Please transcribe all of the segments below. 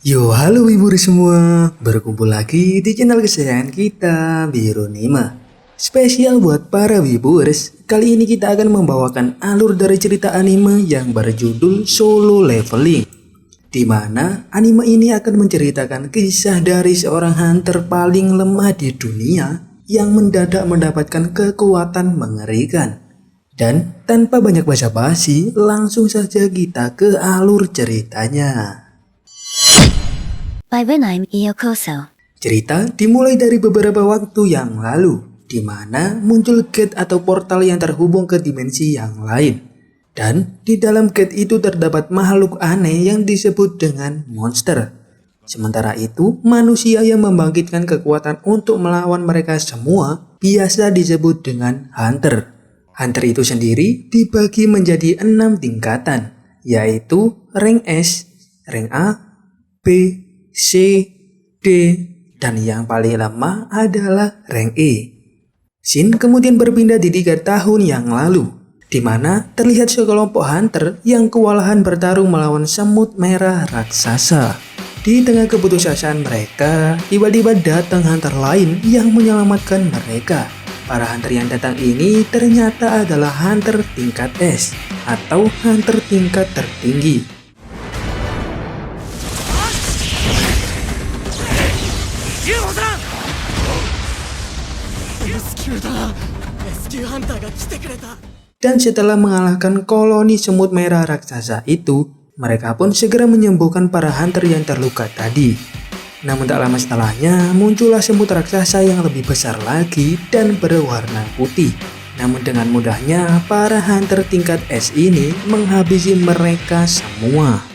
Yo, halo Wiburu semua. Berkumpul lagi di channel kesayangan kita, Bironima. Spesial buat para Wiburs, kali ini kita akan membawakan alur dari cerita anime yang berjudul Solo Leveling. Di mana anime ini akan menceritakan kisah dari seorang hunter paling lemah di dunia yang mendadak mendapatkan kekuatan mengerikan. Dan tanpa banyak basa-basi, langsung saja kita ke alur ceritanya. By when I'm Iyokoso. Cerita dimulai dari beberapa waktu yang lalu, di mana muncul gate atau portal yang terhubung ke dimensi yang lain. Dan di dalam gate itu terdapat makhluk aneh yang disebut dengan monster. Sementara itu, manusia yang membangkitkan kekuatan untuk melawan mereka semua biasa disebut dengan hunter. Hunter itu sendiri dibagi menjadi 6 tingkatan, yaitu rank S, rank A, B, C, D, dan yang paling lemah adalah rank E. Shin kemudian berpindah di 3 tahun yang lalu, di mana terlihat sekelompok hunter yang kewalahan bertarung melawan semut merah raksasa. Di tengah keputusasaan mereka, tiba-tiba datang hunter lain yang menyelamatkan mereka. Para hunter yang datang ini ternyata adalah hunter tingkat S, atau hunter tingkat tertinggi. Dan setelah mengalahkan koloni semut merah raksasa itu, mereka pun segera menyembuhkan para hunter yang terluka tadi. Namun tak lama setelahnya, muncullah semut raksasa yang lebih besar lagi dan berwarna putih. Namun dengan mudahnya, para hunter tingkat S ini menghabisi mereka semua.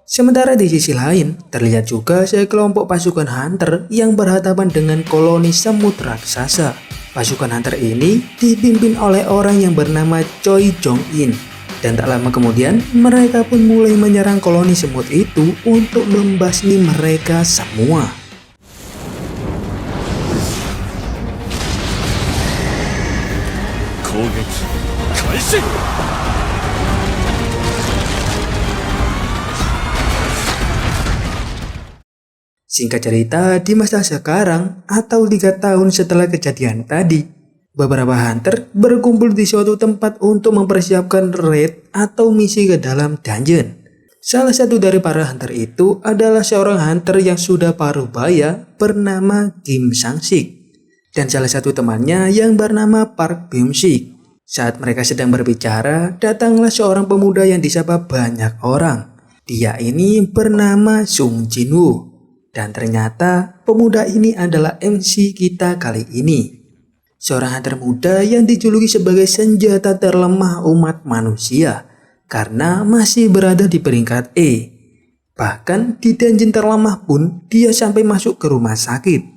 Sementara di sisi lain, terlihat juga sekelompok pasukan hunter yang berhadapan dengan koloni semut raksasa. Pasukan hunter ini dipimpin oleh orang yang bernama Choi Jong-in. Dan tak lama kemudian, mereka pun mulai menyerang koloni semut itu untuk membasmi mereka semua. Singkat cerita, di masa sekarang atau 3 tahun setelah kejadian tadi, beberapa hunter berkumpul di suatu tempat untuk mempersiapkan raid atau misi ke dalam dungeon. Salah satu dari para hunter itu adalah seorang hunter yang sudah paruh baya bernama Kim Sang-sik dan salah satu temannya yang bernama Park Byung-sik. Saat mereka sedang berbicara, datanglah seorang pemuda yang disapa banyak orang. Dia ini bernama Sung Jin-woo. Dan ternyata pemuda ini adalah MC kita kali ini. Seorang hunter muda yang dijuluki sebagai senjata terlemah umat manusia karena masih berada di peringkat E. Bahkan di dungeon terlemah pun dia sampai masuk ke rumah sakit.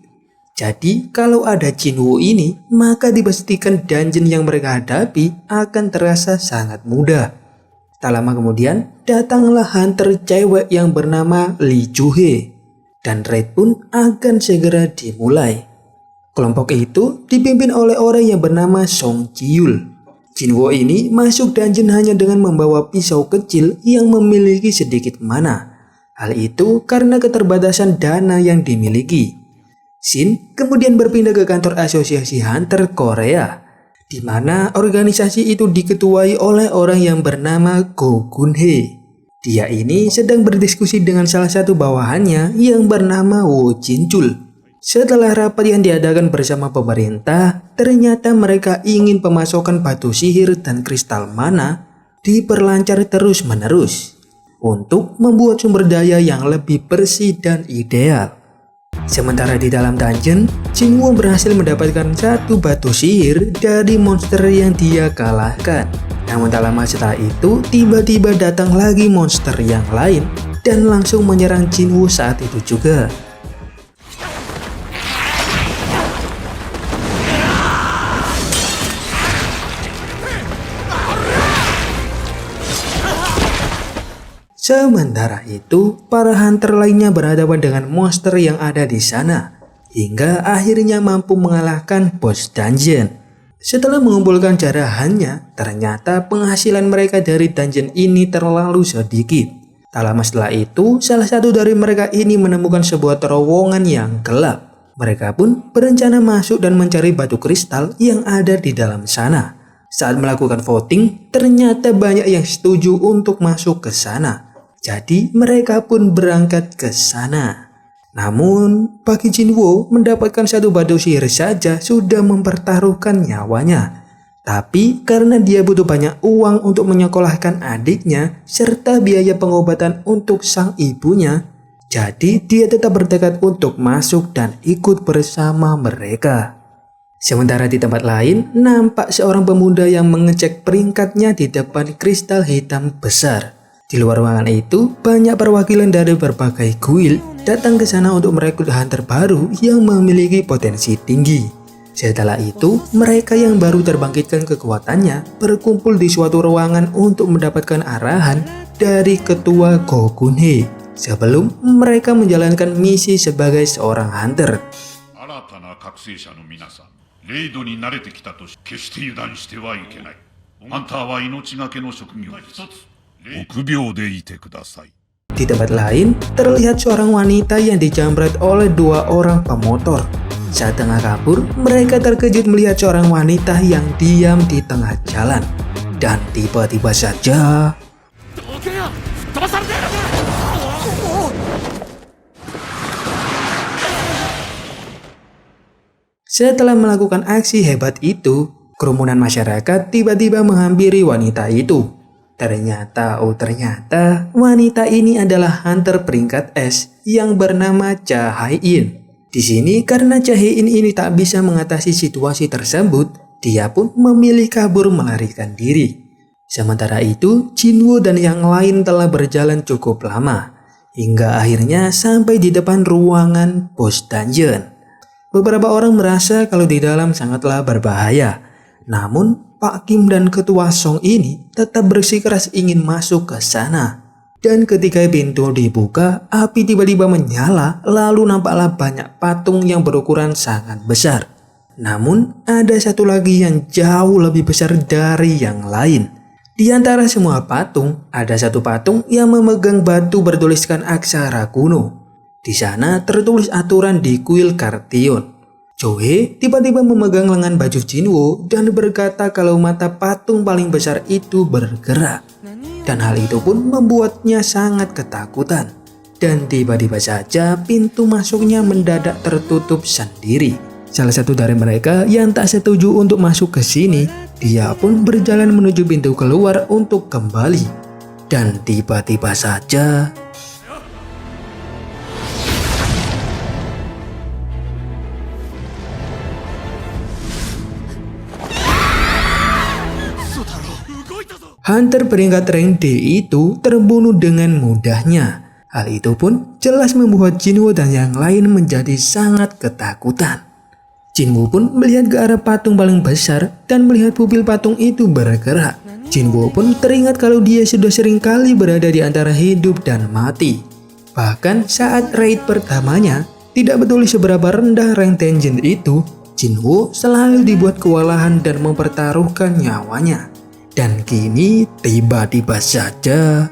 Jadi kalau ada Jinwoo ini, maka dipastikan dungeon yang mereka hadapi akan terasa sangat mudah. Tak lama kemudian datanglah hunter cewek yang bernama Lee Ju-hye. Dan raid pun akan segera dimulai. Kelompok itu dipimpin oleh orang yang bernama Song Ji-yul. Jinwoo ini masuk dungeon hanya dengan membawa pisau kecil yang memiliki sedikit mana. Hal itu karena keterbatasan dana yang dimiliki. Shin kemudian berpindah ke kantor asosiasi hunter Korea, di mana organisasi itu diketuai oleh orang yang bernama Go Gun-hye. Dia ini sedang berdiskusi dengan salah satu bawahannya yang bernama Wo Jin-chul. Setelah rapat yang diadakan bersama pemerintah, ternyata mereka ingin pemasokan batu sihir dan kristal mana diperlancar terus-menerus untuk membuat sumber daya yang lebih bersih dan ideal. Sementara di dalam dungeon, Jinwoo berhasil mendapatkan satu batu sihir dari monster yang dia kalahkan. Namun tak lama setelah itu, tiba-tiba datang lagi monster yang lain dan langsung menyerang Jinwoo saat itu juga. Sementara itu, para hunter lainnya berhadapan dengan monster yang ada di sana, hingga akhirnya mampu mengalahkan bos dungeon. Setelah mengumpulkan jarahannya, ternyata penghasilan mereka dari dungeon ini terlalu sedikit. Tak lama setelah itu, salah satu dari mereka ini menemukan sebuah terowongan yang gelap. Mereka pun berencana masuk dan mencari batu kristal yang ada di dalam sana. Saat melakukan voting, ternyata banyak yang setuju untuk masuk ke sana. Jadi mereka pun berangkat ke sana. Namun, bagi Jinwoo mendapatkan satu batu sihir saja sudah mempertaruhkan nyawanya. Tapi karena dia butuh banyak uang untuk menyekolahkan adiknya serta biaya pengobatan untuk sang ibunya, jadi dia tetap bertekad untuk masuk dan ikut bersama mereka. Sementara di tempat lain, nampak seorang pemuda yang mengecek peringkatnya di depan kristal hitam besar. Di luar ruangan itu, banyak perwakilan dari berbagai guild datang ke sana untuk merekrut hunter baru yang memiliki potensi tinggi. Setelah itu, mereka yang baru terbangkitkan kekuatannya berkumpul di suatu ruangan untuk mendapatkan arahan dari ketua Gogunhei sebelum mereka menjalankan misi sebagai seorang hunter. レイドに慣れてきたとし、決して油断してはいけない。ハンターは命がけの職業です。臆病でいてください。Di tempat lain, terlihat seorang wanita yang dijamret oleh dua orang pemotor. Saat tengah kabur, mereka terkejut melihat seorang wanita yang diam di tengah jalan. Dan tiba-tiba saja... Setelah melakukan aksi hebat itu, kerumunan masyarakat tiba-tiba menghampiri wanita itu. Ternyata wanita ini adalah hunter peringkat S yang bernama Cha Hai-in. Di sini karena Cha Hai-in ini tak bisa mengatasi situasi tersebut, dia pun memilih kabur melarikan diri. Sementara itu, Jinwoo dan yang lain telah berjalan cukup lama, hingga akhirnya sampai di depan ruangan bos dungeon. Beberapa orang merasa kalau di dalam sangatlah berbahaya. Namun, Pak Kim dan Ketua Song ini tetap bersikeras ingin masuk ke sana. Dan ketika pintu dibuka, api tiba-tiba menyala, lalu nampaklah banyak patung yang berukuran sangat besar. Namun, ada satu lagi yang jauh lebih besar dari yang lain. Di antara semua patung, ada satu patung yang memegang batu bertuliskan aksara kuno. Di sana tertulis aturan di kuil Kartion. Choe tiba-tiba memegang lengan baju Jinwoo dan berkata kalau mata patung paling besar itu bergerak. Dan hal itu pun membuatnya sangat ketakutan. Dan tiba-tiba saja pintu masuknya mendadak tertutup sendiri. Salah satu dari mereka yang tak setuju untuk masuk ke sini, dia pun berjalan menuju pintu keluar untuk kembali. Dan tiba-tiba saja... Hunter peringkat rank D itu terbunuh dengan mudahnya. Hal itu pun jelas membuat Jinwoo dan yang lain menjadi sangat ketakutan. Jinwoo pun melihat ke arah patung paling besar dan melihat pupil patung itu bergerak. Jinwoo pun teringat kalau dia sudah sering kali berada di antara hidup dan mati. Bahkan saat raid pertamanya, tidak peduli seberapa rendah rank Tenjin itu, Jinwoo selalu dibuat kewalahan dan mempertaruhkan nyawanya. Dan kini tiba-tiba saja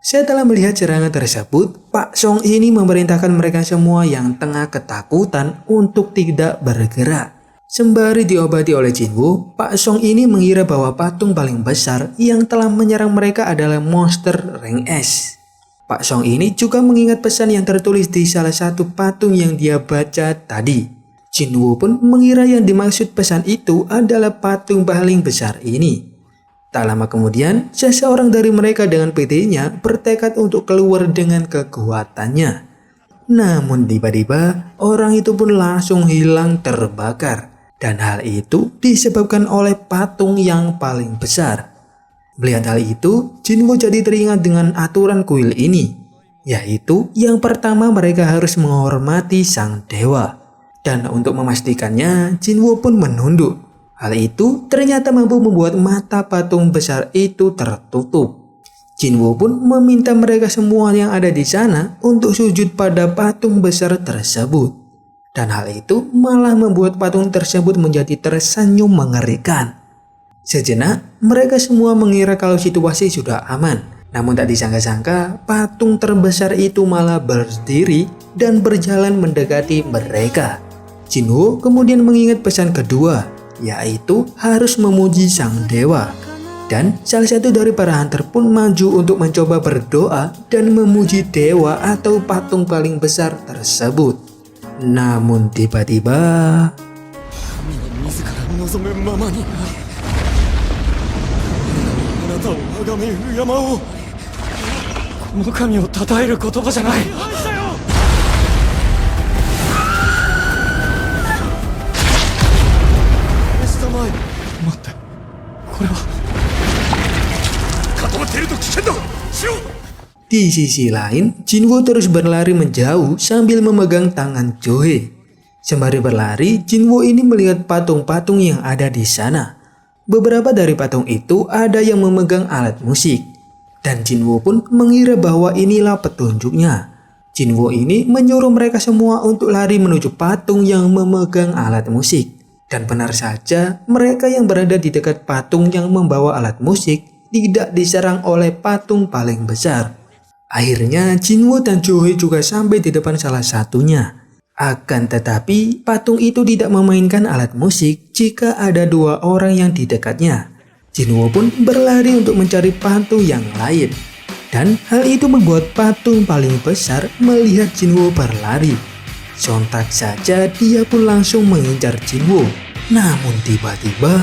setelah melihat serangan tersebut, Pak Song ini memerintahkan mereka semua yang tengah ketakutan untuk tidak bergerak. Sembari diobati oleh Jinwoo, Pak Song ini mengira bahwa patung paling besar yang telah menyerang mereka adalah monster rank S. Pak Song ini juga mengingat pesan yang tertulis di salah satu patung yang dia baca tadi. Jinwoo pun mengira yang dimaksud pesan itu adalah patung paling besar ini. Tak lama kemudian, seseorang dari mereka dengan PT-nya bertekad untuk keluar dengan kekuatannya. Namun tiba-tiba, orang itu pun langsung hilang terbakar. Dan hal itu disebabkan oleh patung yang paling besar. Melihat hal itu, Jinwoo jadi teringat dengan aturan kuil ini. Yaitu yang pertama mereka harus menghormati sang dewa. Dan untuk memastikannya, Jinwoo pun menunduk. Hal itu ternyata mampu membuat mata patung besar itu tertutup. Jinwoo pun meminta mereka semua yang ada di sana untuk sujud pada patung besar tersebut. Dan hal itu malah membuat patung tersebut menjadi tersenyum mengerikan. Sejenak, mereka semua mengira kalau situasi sudah aman. Namun tak disangka-sangka, patung terbesar itu malah berdiri dan berjalan mendekati mereka. Jinwoo kemudian mengingat pesan kedua, yaitu harus memuji sang dewa. Dan salah satu dari para hunter pun maju untuk mencoba berdoa dan memuji dewa atau patung paling besar tersebut. Namun tiba-tiba, 自ら望むままにあなたを崇め敬おう。この神を称える言葉じゃない。待って、これは固まっていると危険だ。しろ。 di sisi lain, Jinwoo terus berlari menjauh sambil memegang tangan Chohei. Sembari berlari, Jinwoo ini melihat patung-patung yang ada di sana. Beberapa dari patung itu ada yang memegang alat musik. Dan Jinwoo pun mengira bahwa inilah petunjuknya. Jinwoo ini menyuruh mereka semua untuk lari menuju patung yang memegang alat musik. Dan benar saja, mereka yang berada di dekat patung yang membawa alat musik tidak diserang oleh patung paling besar. Akhirnya Jinwoo dan Chohei juga sampai di depan salah satunya. Akan tetapi patung itu tidak memainkan alat musik jika ada dua orang yang di dekatnya. Jinwoo pun berlari untuk mencari patung yang lain. Dan hal itu membuat patung paling besar melihat Jinwoo berlari. Sontak saja dia pun langsung mengincar Jinwoo. Namun tiba-tiba,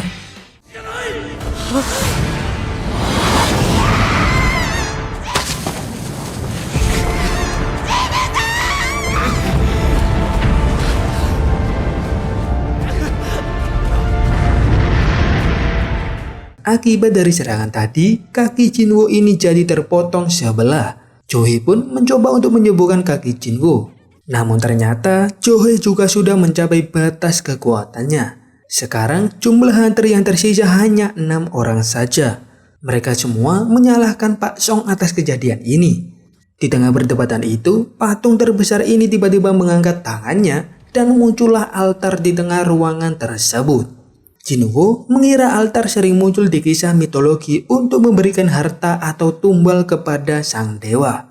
akibat dari serangan tadi, kaki Jinwoo ini jadi terpotong sebelah. Chohei pun mencoba untuk menyembuhkan kaki Jinwoo. Namun ternyata Chohei juga sudah mencapai batas kekuatannya. Sekarang jumlah hunter yang tersisa hanya 6 orang saja. Mereka semua menyalahkan Pak Song atas kejadian ini. Di tengah perdebatan itu, patung terbesar ini tiba-tiba mengangkat tangannya dan muncullah altar di tengah ruangan tersebut. Jinwoo mengira altar sering muncul di kisah mitologi untuk memberikan harta atau tumbal kepada sang dewa.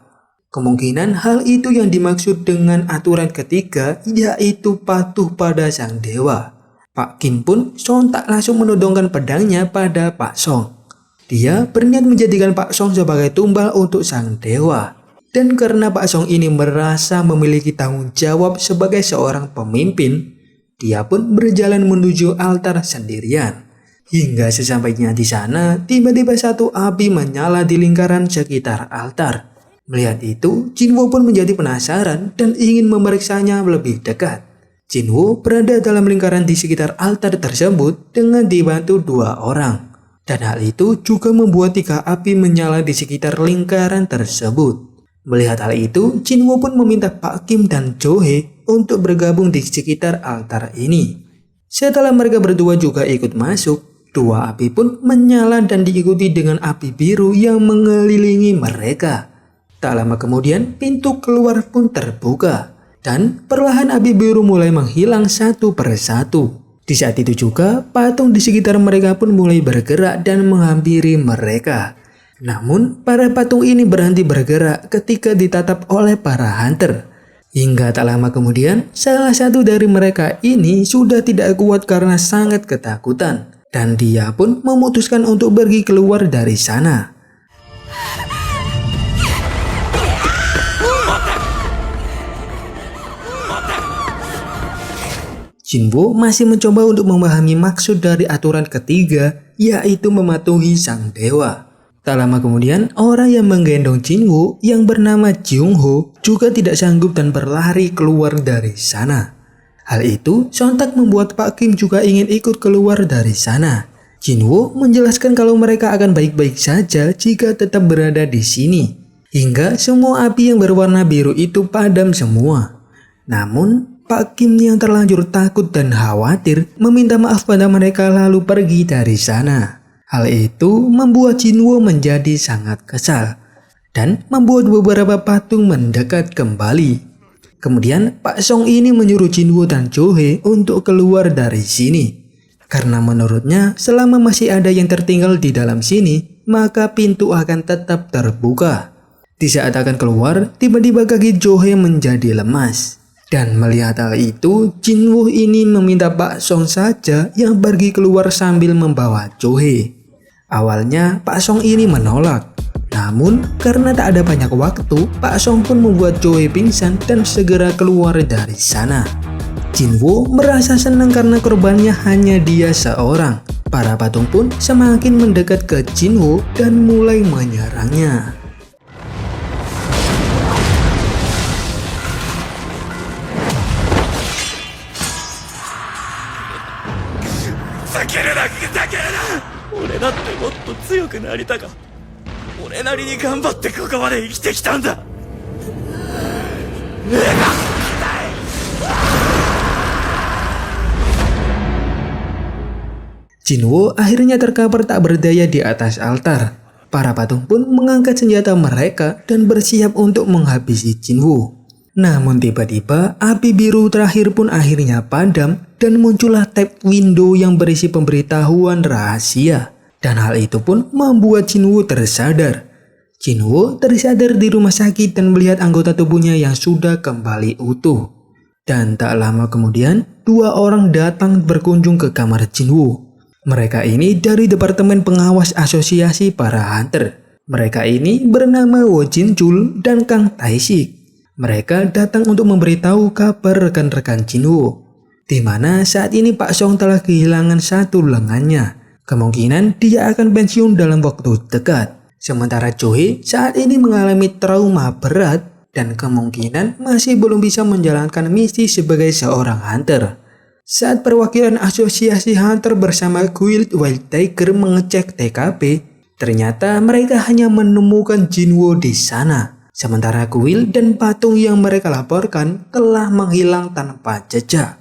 Kemungkinan hal itu yang dimaksud dengan aturan ketiga, yaitu patuh pada sang dewa. Pak Kim pun sontak langsung menodongkan pedangnya pada Pak Song. Dia berniat menjadikan Pak Song sebagai tumbal untuk sang dewa. Dan karena Pak Song ini merasa memiliki tanggung jawab sebagai seorang pemimpin, dia pun berjalan menuju altar sendirian. Hingga sesampainya di sana, tiba-tiba satu api menyala di lingkaran sekitar altar. Melihat itu, Jinwoo pun menjadi penasaran dan ingin memeriksanya lebih dekat. Jinwoo berada dalam lingkaran di sekitar altar tersebut dengan dibantu 2 orang. Dan hal itu juga membuat 3 api menyala di sekitar lingkaran tersebut. Melihat hal itu, Jinwoo pun meminta Pak Kim dan Chohei untuk bergabung di sekitar altar ini. Setelah mereka berdua juga ikut masuk, 2 api pun menyala dan diikuti dengan api biru yang mengelilingi mereka. Tak lama kemudian, pintu keluar pun terbuka. Dan perlahan api biru mulai menghilang satu persatu. Di saat itu juga, patung di sekitar mereka pun mulai bergerak dan menghampiri mereka. Namun, para patung ini berhenti bergerak ketika ditatap oleh para hunter. Hingga tak lama kemudian, salah satu dari mereka ini sudah tidak kuat karena sangat ketakutan. Dan dia pun memutuskan untuk pergi keluar dari sana. Jinwoo masih mencoba untuk memahami maksud dari aturan ketiga, yaitu mematuhi sang dewa. Tak lama kemudian, orang yang menggendong Jinwoo yang bernama Jung-ho juga tidak sanggup dan berlari keluar dari sana. Hal itu sontak membuat Pak Kim juga ingin ikut keluar dari sana. Jinwoo menjelaskan kalau mereka akan baik-baik saja jika tetap berada di sini. hingga semua api yang berwarna biru itu padam semua. Namun Pak Kim yang terlanjur takut dan khawatir meminta maaf pada mereka lalu pergi dari sana. Hal itu membuat Jinwoo menjadi sangat kesal dan membuat beberapa patung mendekat kembali. Kemudian Pak Song ini menyuruh Jinwoo dan Jo-hye untuk keluar dari sini. Karena menurutnya selama masih ada yang tertinggal di dalam sini, maka pintu akan tetap terbuka. Di saat akan keluar, tiba-tiba kaki Jo-hye menjadi lemas. Dan melihat hal itu, Jinwoo ini meminta Pak Song saja yang pergi keluar sambil membawa Jo-hye. Awalnya Pak Song ini menolak. Namun karena tak ada banyak waktu, Pak Song pun membuat Jo-hye pingsan dan segera keluar dari sana. Jinwoo merasa senang karena korbannya hanya dia seorang. Para patung pun semakin mendekat ke Jinwoo dan mulai menyerangnya.俺だってもっと強くなりたか。俺なりに頑張ってここまで生きてきたんだ。Jinwoo akhirnya terkapar tak berdaya di atas altar. Para patung pun mengangkat senjata mereka dan bersiap untuk menghabisi Jinwoo. Namun tiba-tiba api biru terakhir pun akhirnya padam dan muncullah tab window yang berisi pemberitahuan rahasia. Dan hal itu pun membuat Jinwoo tersadar. Jinwoo tersadar di rumah sakit dan melihat anggota tubuhnya yang sudah kembali utuh. Dan tak lama kemudian, dua orang datang berkunjung ke kamar Jinwoo. Mereka ini dari Departemen Pengawas Asosiasi Para Hunter. Mereka ini bernama Wo Jin-chul dan Kang Tae-sik. Mereka datang untuk memberitahu kabar rekan-rekan Jinwoo, di mana saat ini Pak Song telah kehilangan satu lengannya. Kemungkinan dia akan pensiun dalam waktu dekat. Sementara Jo-hye saat ini mengalami trauma berat dan kemungkinan masih belum bisa menjalankan misi sebagai seorang hunter. Saat perwakilan asosiasi hunter bersama Guild Wild Tiger mengecek TKP, ternyata mereka hanya menemukan Jinwoo di sana. Sementara kuil dan patung yang mereka laporkan telah menghilang tanpa jejak.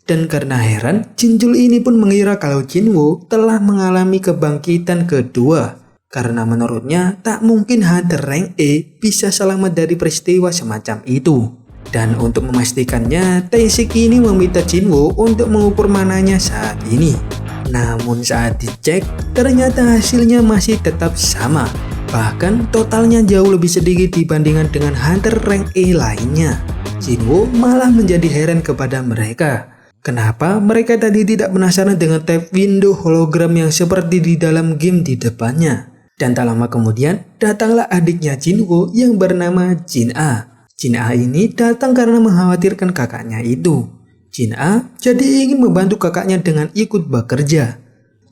Dan karena heran, Jin-chul ini pun mengira kalau Jinwoo telah mengalami kebangkitan kedua. Karena menurutnya tak mungkin hunter rank E bisa selamat dari peristiwa semacam itu. Dan untuk memastikannya, Tae-sik ini meminta Jinwoo untuk mengukur mananya saat ini. Namun saat dicek, ternyata hasilnya masih tetap sama. Bahkan totalnya jauh lebih sedikit dibandingkan dengan hunter rank E lainnya. Jinwoo malah menjadi heran kepada mereka. Kenapa mereka tadi tidak penasaran dengan tab window hologram yang seperti di dalam game di depannya. Dan tak lama kemudian datanglah adiknya Jinwoo yang bernama Jin-a. Jin-a ini datang karena mengkhawatirkan kakaknya itu. Jin-a jadi ingin membantu kakaknya dengan ikut bekerja.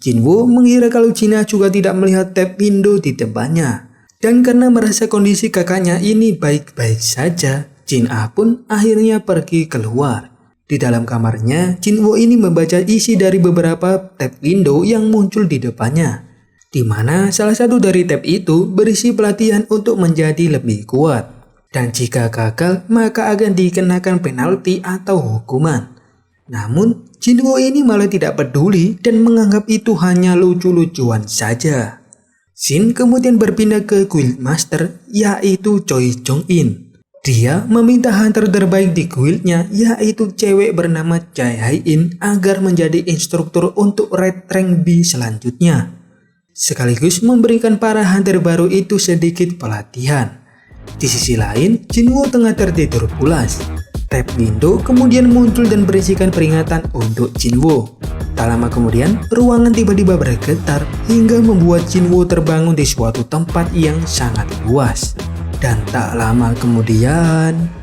Jinwoo mengira kalau Jin-a juga tidak melihat tab window di depannya. Dan karena merasa kondisi kakaknya ini baik-baik saja, Jin-a pun akhirnya pergi keluar. Di dalam kamarnya, Jinwoo ini membaca isi dari beberapa tab window yang muncul di depannya. Di mana salah satu dari tab itu berisi pelatihan untuk menjadi lebih kuat. Dan jika gagal, maka akan dikenakan penalti atau hukuman. Namun, Jinwoo ini malah tidak peduli dan menganggap itu hanya lucu-lucuan saja. Shin kemudian berpindah ke Guild Master, yaitu Choi Jong-in. Dia meminta hunter terbaik di guildnya, yaitu cewek bernama Chae Hai-in, agar menjadi instruktur untuk Red Rank B selanjutnya. Sekaligus memberikan para hunter baru itu sedikit pelatihan. Di sisi lain, Jinwoo tengah tertidur pulas. Tab window kemudian muncul dan berisikan peringatan untuk Jinwoo. Tak lama kemudian, ruangan tiba-tiba bergetar hingga membuat Jinwoo terbangun di suatu tempat yang sangat luas. Dan tak lama kemudian...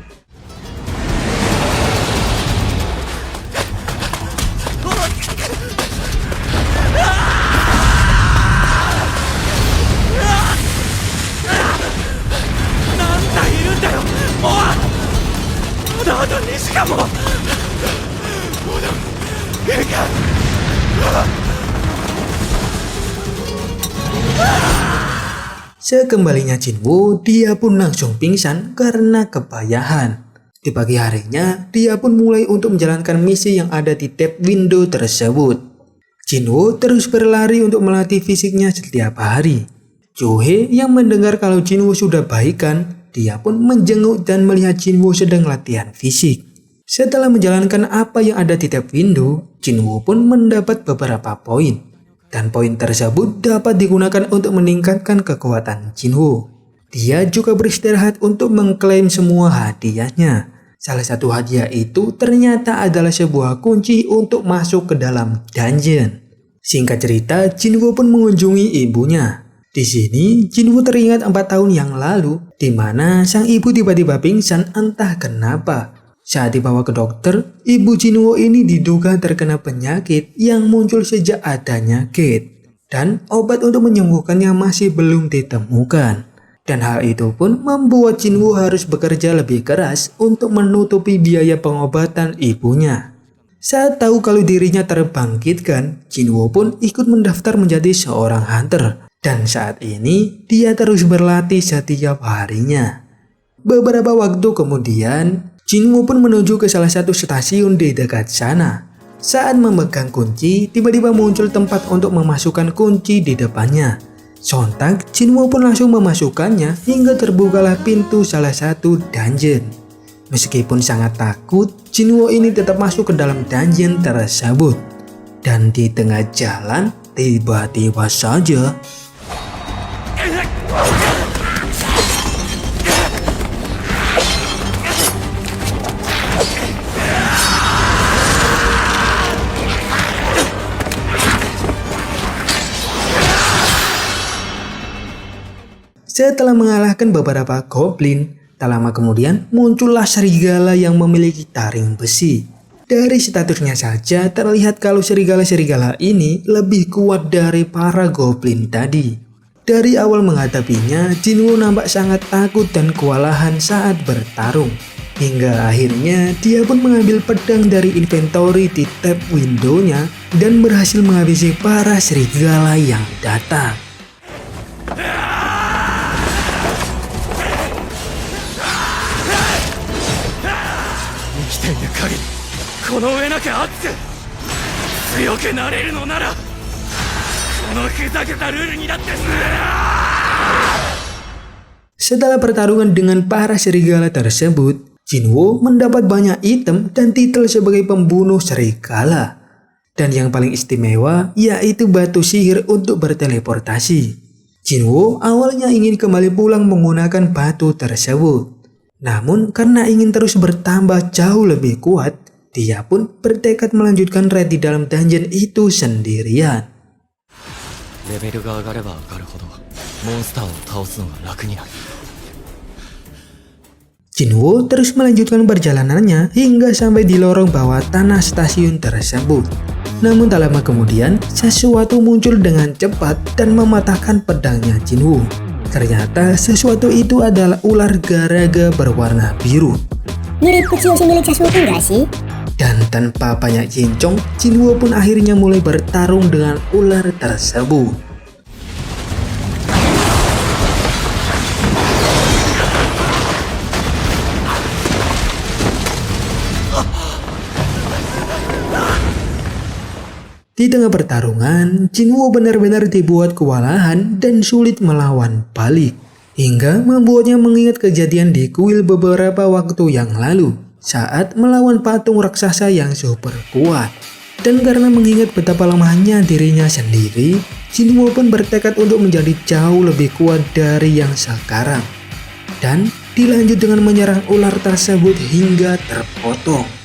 Sekembalinya Jinwoo, dia pun langsung pingsan karena kepayahan. Di pagi harinya, dia pun mulai untuk menjalankan misi yang ada di tab window tersebut. Jinwoo terus berlari untuk melatih fisiknya setiap hari. Johe yang mendengar kalau Jinwoo sudah baikan, dia pun menjenguk dan melihat Jinwoo sedang latihan fisik. Setelah menjalankan apa yang ada di tab window, Jinwoo pun mendapat beberapa poin. Dan poin tersebut dapat digunakan untuk meningkatkan kekuatan Jinwoo. Dia juga beristirahat untuk mengklaim semua hadiahnya. Salah satu hadiah itu ternyata adalah sebuah kunci untuk masuk ke dalam dungeon. Singkat cerita, Jinwoo pun mengunjungi ibunya. Di sini, Jinwoo teringat 4 tahun yang lalu, di mana sang ibu tiba-tiba pingsan entah kenapa. Saat dibawa ke dokter, ibu Jinwoo ini diduga terkena penyakit yang muncul sejak adanya Gate. Dan obat untuk menyembuhkannya masih belum ditemukan. Dan hal itu pun membuat Jinwoo harus bekerja lebih keras untuk menutupi biaya pengobatan ibunya. Saat tahu kalau dirinya terbangkitkan, Jinwoo pun ikut mendaftar menjadi seorang hunter. Dan saat ini, dia terus berlatih setiap harinya. Beberapa waktu kemudian, Jinwoo pun menuju ke salah satu stasiun di dekat sana. Saat memegang kunci, tiba-tiba muncul tempat untuk memasukkan kunci di depannya. Sontak, Jinwoo pun langsung memasukkannya hingga terbukalah pintu salah satu dungeon. Meskipun sangat takut, Jinwoo ini tetap masuk ke dalam dungeon tersebut. Dan di tengah jalan, tiba-tiba saja setelah mengalahkan beberapa goblin, tak lama kemudian muncullah serigala yang memiliki taring besi. Dari statusnya saja terlihat kalau serigala-serigala ini lebih kuat dari para goblin tadi. Dari awal menghadapinya, Jinwoo nampak sangat takut dan kewalahan saat bertarung. Hingga akhirnya dia pun mengambil pedang dari inventory di tab window-nya dan berhasil menghabisi para serigala yang datang. Setelah pertarungan dengan para serigala tersebut, Jinwoo mendapat banyak item dan titel sebagai pembunuh serigala. Dan yang paling istimewa yaitu batu sihir untuk berteleportasi. Jinwoo awalnya ingin kembali pulang menggunakan batu tersebut. Namun karena ingin terus bertambah jauh lebih kuat, dia pun bertekad melanjutkan raid di dalam dungeon itu sendirian. Jinwoo terus melanjutkan perjalanannya hingga sampai di lorong bawah tanah stasiun tersebut. Namun tak lama kemudian, sesuatu muncul dengan cepat dan mematahkan pedangnya Jinwoo. Ternyata sesuatu itu adalah ular garaga berwarna biru. Mirip Kuchiyoshi milik Sasuke nggak sih? Dan tanpa banyak cincong, Jinwoo pun akhirnya mulai bertarung dengan ular tersebut. Di tengah pertarungan, Jinwoo benar-benar dibuat kewalahan dan sulit melawan balik. Hingga membuatnya mengingat kejadian di kuil beberapa waktu yang lalu saat melawan patung raksasa yang super kuat. Dan karena mengingat betapa lemahnya dirinya sendiri, Jinwoo pun bertekad untuk menjadi jauh lebih kuat dari yang sekarang. Dan dilanjut dengan menyerang ular tersebut hingga terpotong.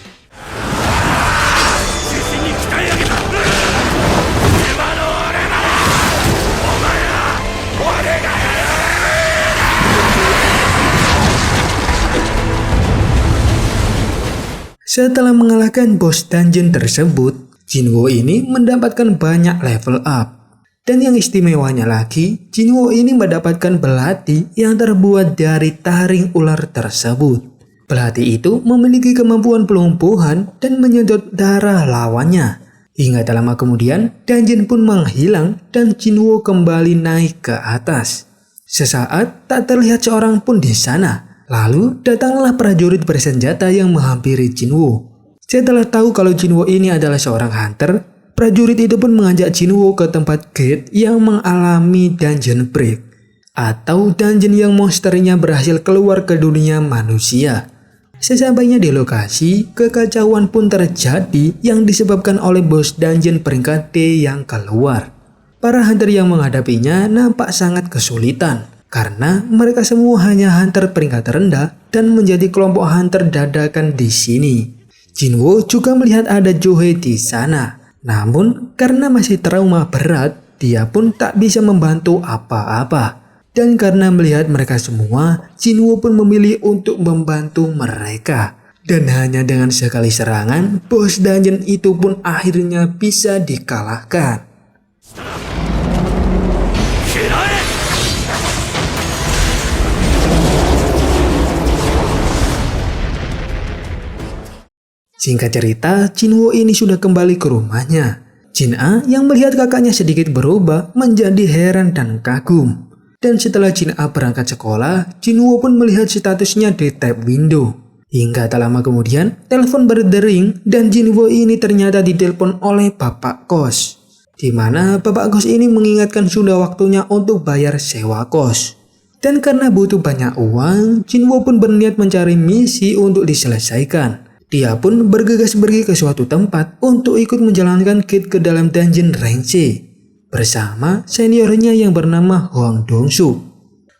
Setelah mengalahkan bos dungeon tersebut, Jinwoo ini mendapatkan banyak level up. Dan yang istimewanya lagi, Jinwoo ini mendapatkan belati yang terbuat dari taring ular tersebut. Belati itu memiliki kemampuan pelumpuhan dan menyedot darah lawannya. Hingga tak lama kemudian, dungeon pun menghilang dan Jinwoo kembali naik ke atas. Sesaat tak terlihat seorang pun di sana. Lalu datanglah prajurit bersenjata yang menghampiri Jinwoo. Setelah tahu kalau Jinwoo ini adalah seorang hunter, prajurit itu pun mengajak Jinwoo ke tempat gate yang mengalami dungeon break, atau dungeon yang monsternya berhasil keluar ke dunia manusia. Sesampainya di lokasi, kekacauan pun terjadi yang disebabkan oleh bos dungeon peringkat D yang keluar. Para hunter yang menghadapinya nampak sangat kesulitan, karena mereka semua hanya hunter peringkat rendah dan menjadi kelompok hunter dadakan di sini. Jinwoo juga melihat ada Johei di sana. Namun karena masih trauma berat, dia pun tak bisa membantu apa-apa. Dan karena melihat mereka semua, Jinwoo pun memilih untuk membantu mereka. Dan hanya dengan sekali serangan, bos dungeon itu pun akhirnya bisa dikalahkan. Singkat cerita, Jinwoo ini sudah kembali ke rumahnya. Jin-A yang melihat kakaknya sedikit berubah menjadi heran dan kagum. Dan setelah Jin-A berangkat sekolah, Jinwoo pun melihat statusnya di tab window. Hingga tak lama kemudian, telepon berdering dan Jinwoo ini ternyata ditelepon oleh bapak kos. Di mana bapak kos ini mengingatkan sudah waktunya untuk bayar sewa kos. Dan karena butuh banyak uang, Jinwoo pun berniat mencari misi untuk diselesaikan. Dia pun bergegas pergi ke suatu tempat untuk ikut menjalankan gate ke dalam dungeon rank C bersama seniornya yang bernama Hwang Dong-suk.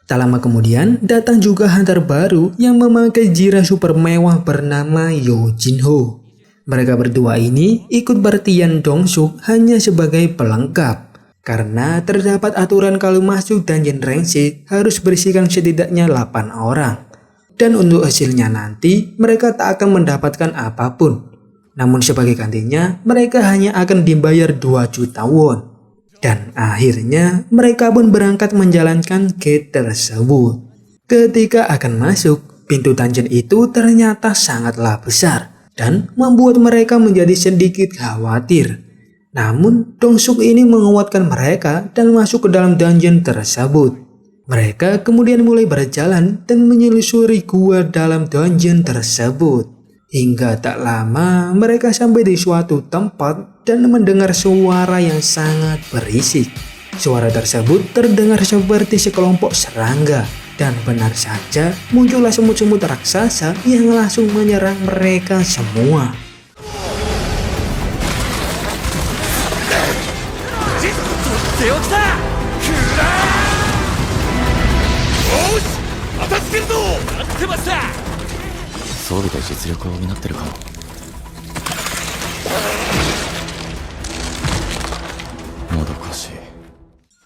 Tak lama kemudian datang juga hunter baru yang memakai jira super mewah bernama Yo Jin-ho. Mereka berdua ini ikut Bartian Dong-suk hanya sebagai pelengkap, karena terdapat aturan kalau masuk dungeon rank C harus berisikan setidaknya 8 orang. Dan untuk hasilnya nanti mereka tak akan mendapatkan apapun. Namun sebagai gantinya mereka hanya akan dibayar 2 juta won. Dan akhirnya mereka pun berangkat menjalankan gate tersebut. Ketika akan masuk, pintu dungeon itu ternyata sangatlah besar dan membuat mereka menjadi sedikit khawatir. Namun Dong-suk ini menguatkan mereka dan masuk ke dalam dungeon tersebut. Mereka kemudian mulai berjalan dan menyelusuri gua dalam dungeon tersebut. Hingga tak lama mereka sampai di suatu tempat dan mendengar suara yang sangat berisik. Suara tersebut terdengar seperti sekelompok serangga. Dan benar saja muncullah semut-semut raksasa yang langsung menyerang mereka semua.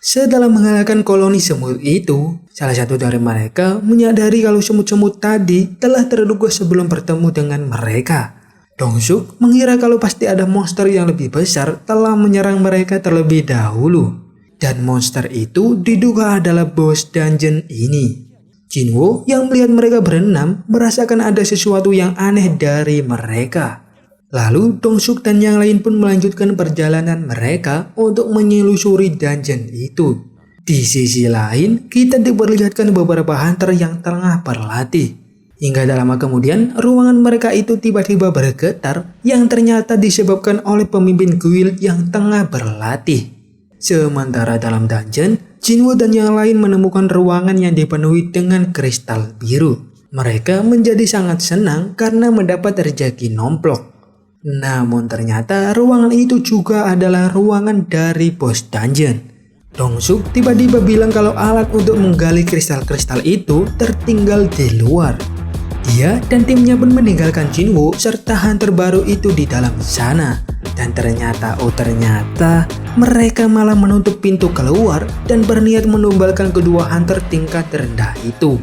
Setelah mengalahkan koloni semut itu, salah satu dari mereka menyadari kalau semut-semut tadi telah terduga sebelum bertemu dengan mereka. Dong-suk mengira kalau pasti ada monster yang lebih besar telah menyerang mereka terlebih dahulu. Dan monster itu diduga adalah bos dungeon ini. Jinwoo yang melihat mereka berenam merasakan ada sesuatu yang aneh dari mereka. Lalu Dong-suk dan yang lain pun melanjutkan perjalanan mereka untuk menyelusuri dungeon itu. Di sisi lain, kita diperlihatkan beberapa hunter yang tengah berlatih. Hingga tak lama kemudian, ruangan mereka itu tiba-tiba bergetar yang ternyata disebabkan oleh pemimpin guild yang tengah berlatih. Sementara dalam dungeon, Jinwoo dan yang lain menemukan ruangan yang dipenuhi dengan kristal biru. Mereka menjadi sangat senang karena mendapat rezeki nomplok. Namun ternyata ruangan itu juga adalah ruangan dari bos dungeon. Dong-suk tiba-tiba bilang kalau alat untuk menggali kristal-kristal itu tertinggal di luar. Dia dan timnya pun meninggalkan Jinwoo serta hunter baru itu di dalam sana. Dan ternyata mereka malah menutup pintu keluar dan berniat menumbalkan kedua hunter tingkat rendah itu.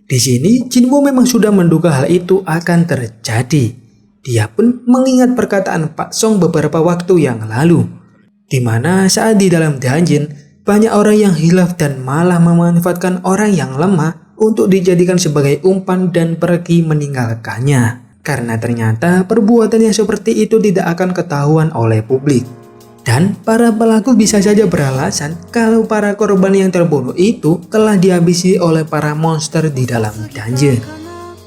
Di sini Jinwoo memang sudah menduga hal itu akan terjadi. Dia pun mengingat perkataan Pak Song beberapa waktu yang lalu, di mana saat di dalam dungeon banyak orang yang hilaf dan malah memanfaatkan orang yang lemah untuk dijadikan sebagai umpan dan pergi meninggalkannya. karena ternyata perbuatan yang seperti itu tidak akan ketahuan oleh publik. Dan para pelaku bisa saja beralasan kalau para korban yang terbunuh itu telah dihabisi oleh para monster di dalam dungeon.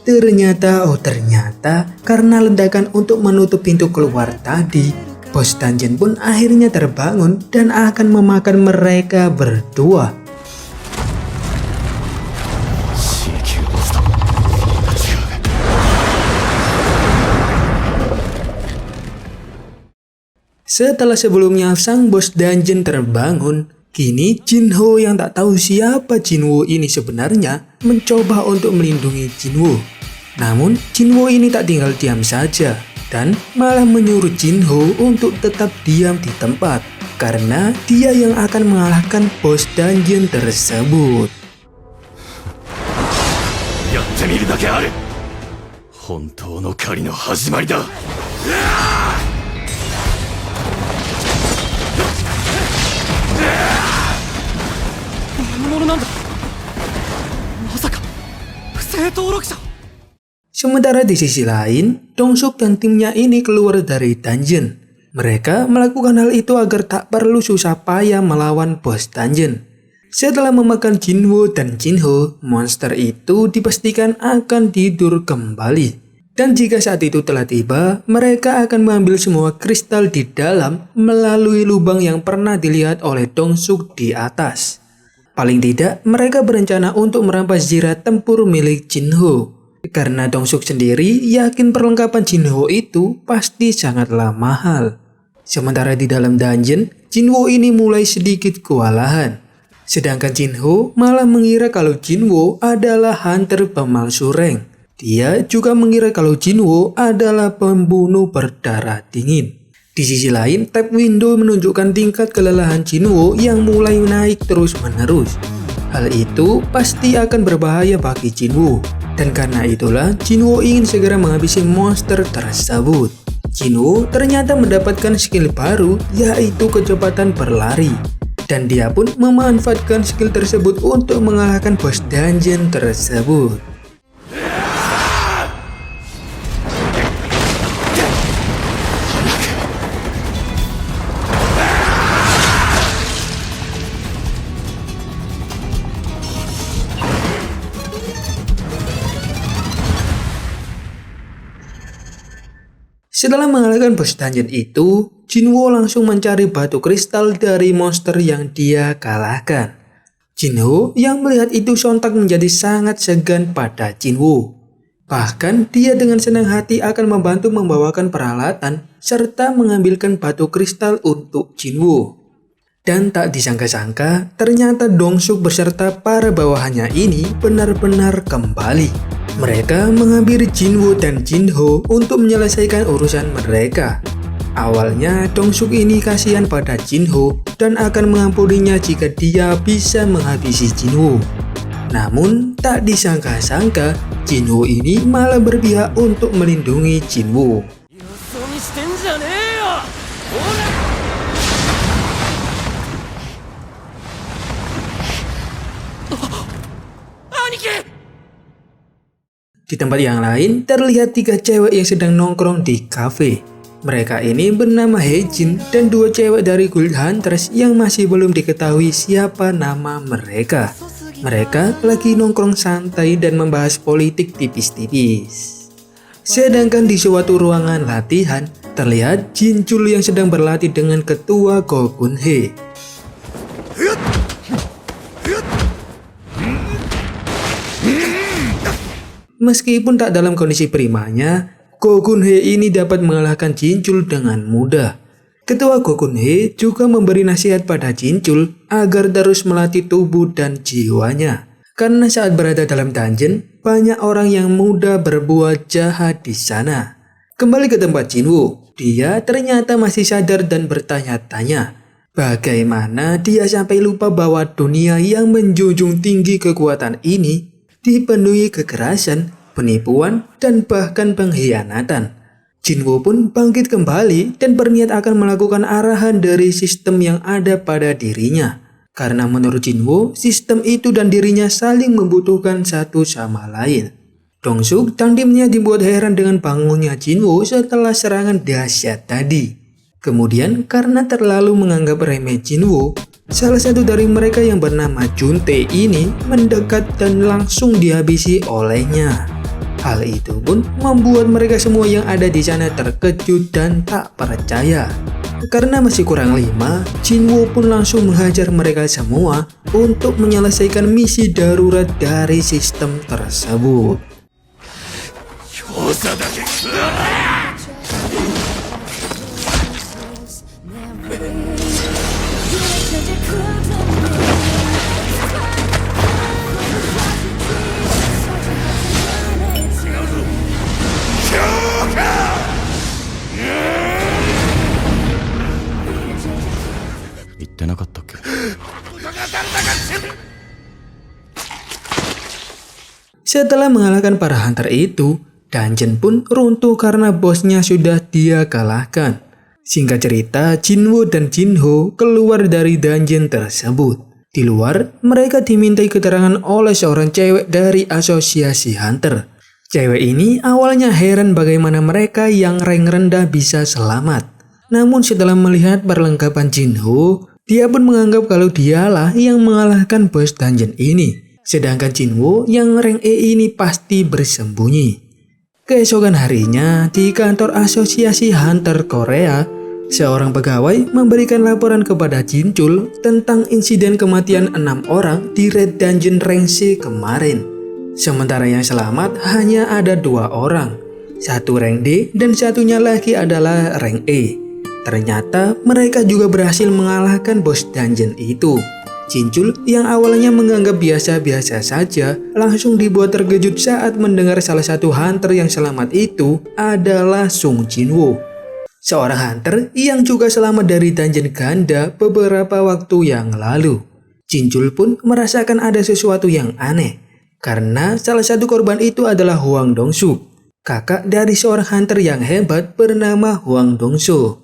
Ternyata karena ledakan untuk menutup pintu keluar tadi, bos dungeon pun akhirnya terbangun dan akan memakan mereka berdua. Setelah sebelumnya sang bos dungeon terbangun, kini Jinho yang tak tahu siapa Jinwoo ini sebenarnya mencoba untuk melindungi Jinwoo. Namun Jinwoo ini tak tinggal diam saja dan malah menyuruh Jinho untuk tetap diam di tempat karena dia yang akan mengalahkan bos dungeon tersebut. やってみるだけある。本当の狩りの始まりだ。何者なんだ。まさか不正登録者。 Sementara di sisi lain, Dongsuk dan timnya ini keluar dari dungeon. Mereka melakukan hal itu agar tak perlu susah payah melawan bos dungeon. Setelah memakan Jinwoo dan Jinho, monster itu dipastikan akan tidur kembali. Dan jika saat itu telah tiba, mereka akan mengambil semua kristal di dalam melalui lubang yang pernah dilihat oleh Dongsuk di atas. Paling tidak, mereka berencana untuk merampas jirat tempur milik Jinho. Karena Dongsuk sendiri yakin perlengkapan Jinho itu pasti sangatlah mahal. Sementara di dalam dungeon, Jinwoo ini mulai sedikit kewalahan. Sedangkan Jinho malah mengira kalau Jinwoo adalah hunter pemalsu rank. Dia juga mengira kalau Jinwoo adalah pembunuh berdarah dingin. Di sisi lain, tab window menunjukkan tingkat kelelahan Jinwoo yang mulai naik terus-menerus. Hal itu pasti akan berbahaya bagi Jinwoo. Dan karena itulah Jinwoo ingin segera menghabisi monster tersebut. Jinwoo ternyata mendapatkan skill baru yaitu kecepatan berlari. Dan dia pun memanfaatkan skill tersebut untuk mengalahkan bos dungeon tersebut. Setelah mengalahkan bos dungeon itu, Jinwoo langsung mencari batu kristal dari monster yang dia kalahkan. Jinho yang melihat itu sontak menjadi sangat segan pada Jinwoo. Bahkan dia dengan senang hati akan membantu membawakan peralatan serta mengambilkan batu kristal untuk Jinwoo. Dan tak disangka-sangka, ternyata Dongsuk beserta para bawahannya ini benar-benar kembali. Mereka menghampiri Jinwoo dan Jinho untuk menyelesaikan urusan mereka. Awalnya Dongsuk ini kasihan pada Jinho dan akan mengampuninya jika dia bisa menghabisi Jinwoo. Namun tak disangka-sangka Jinho ini malah berpihak untuk melindungi Jinwoo. Di tempat yang lain terlihat 3 cewek yang sedang nongkrong di kafe. Mereka ini bernama Heijin dan 2 cewek dari Guild Hunters yang masih belum diketahui siapa nama mereka. Mereka lagi nongkrong santai dan membahas politik tipis-tipis. Sedangkan di suatu ruangan latihan terlihat Jinchul yang sedang berlatih dengan ketua Gogunhe. Meskipun tak dalam kondisi primanya, Gogunhe ini dapat mengalahkan Jinchul dengan mudah. Ketua Gogunhe juga memberi nasihat pada Jinchul agar terus melatih tubuh dan jiwanya. Karena saat berada dalam dungeon, banyak orang yang mudah berbuat jahat di sana. Kembali ke tempat Jinwoo, dia ternyata masih sadar dan bertanya-tanya. Bagaimana dia sampai lupa bahwa dunia yang menjunjung tinggi kekuatan ini dipenuhi kekerasan, penipuan, dan bahkan pengkhianatan. Jinwoo pun bangkit kembali dan berniat akan melakukan arahan dari sistem yang ada pada dirinya. Karena menurut Jinwoo, sistem itu dan dirinya saling membutuhkan satu sama lain. Dongsuk dan timnya dibuat heran dengan bangunnya Jinwoo setelah serangan dahsyat tadi. Kemudian karena terlalu menganggap remeh Jinwoo, salah satu dari mereka yang bernama Juntae ini mendekat dan langsung dihabisi olehnya. Hal itu pun membuat mereka semua yang ada di sana terkejut dan tak percaya. Karena masih kurang 5, Jinwoo pun langsung menghajar mereka semua untuk menyelesaikan misi darurat dari sistem tersebut. 強者だけ食らえ 言ってなかったっけ Setelah mengalahkan para hunter itu, dungeon pun runtuh karena bosnya sudah dia kalahkan. Singkat cerita, Jinwoo dan Jinho keluar dari dungeon tersebut. Di luar, mereka dimintai keterangan oleh seorang cewek dari asosiasi hunter. Cewek ini awalnya heran bagaimana mereka yang rank rendah bisa selamat. Namun setelah melihat perlengkapan Jinho, dia pun menganggap kalau dialah yang mengalahkan bos dungeon ini. Sedangkan Jinwoo yang rank E ini pasti bersembunyi. Keesokan harinya, di kantor asosiasi hunter Korea, seorang pegawai memberikan laporan kepada Jinchul tentang insiden kematian 6 orang di Red Dungeon rank C kemarin. Sementara yang selamat hanya ada 2 orang, satu rank D dan satunya lagi adalah rank E. Ternyata mereka juga berhasil mengalahkan bos dungeon itu. Jinchul yang awalnya menganggap biasa-biasa saja langsung dibuat terkejut saat mendengar salah satu hunter yang selamat itu adalah Sung Jinwoo, seorang hunter yang juga selamat dari dungeon ganda beberapa waktu yang lalu. Jinchul pun merasakan ada sesuatu yang aneh karena salah satu korban itu adalah Hwang Dongsuk, kakak dari seorang hunter yang hebat bernama Hwang Dongso.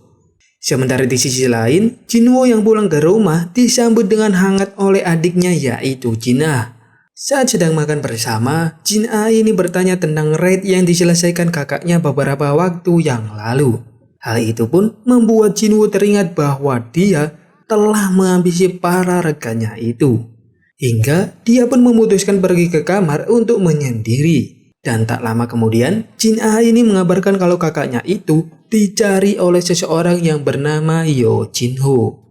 Sementara di sisi lain, Jinwoo yang pulang ke rumah disambut dengan hangat oleh adiknya yaitu Jin Ah. Saat sedang makan bersama, Jin Ah ini bertanya tentang raid yang diselesaikan kakaknya beberapa waktu yang lalu. Hal itu pun membuat Jinwoo teringat bahwa dia telah menghabisi para rekannya itu. Hingga dia pun memutuskan pergi ke kamar untuk menyendiri. Dan tak lama kemudian, Jin Ah ini mengabarkan kalau kakaknya itu dicari oleh seseorang yang bernama Yo Jinho.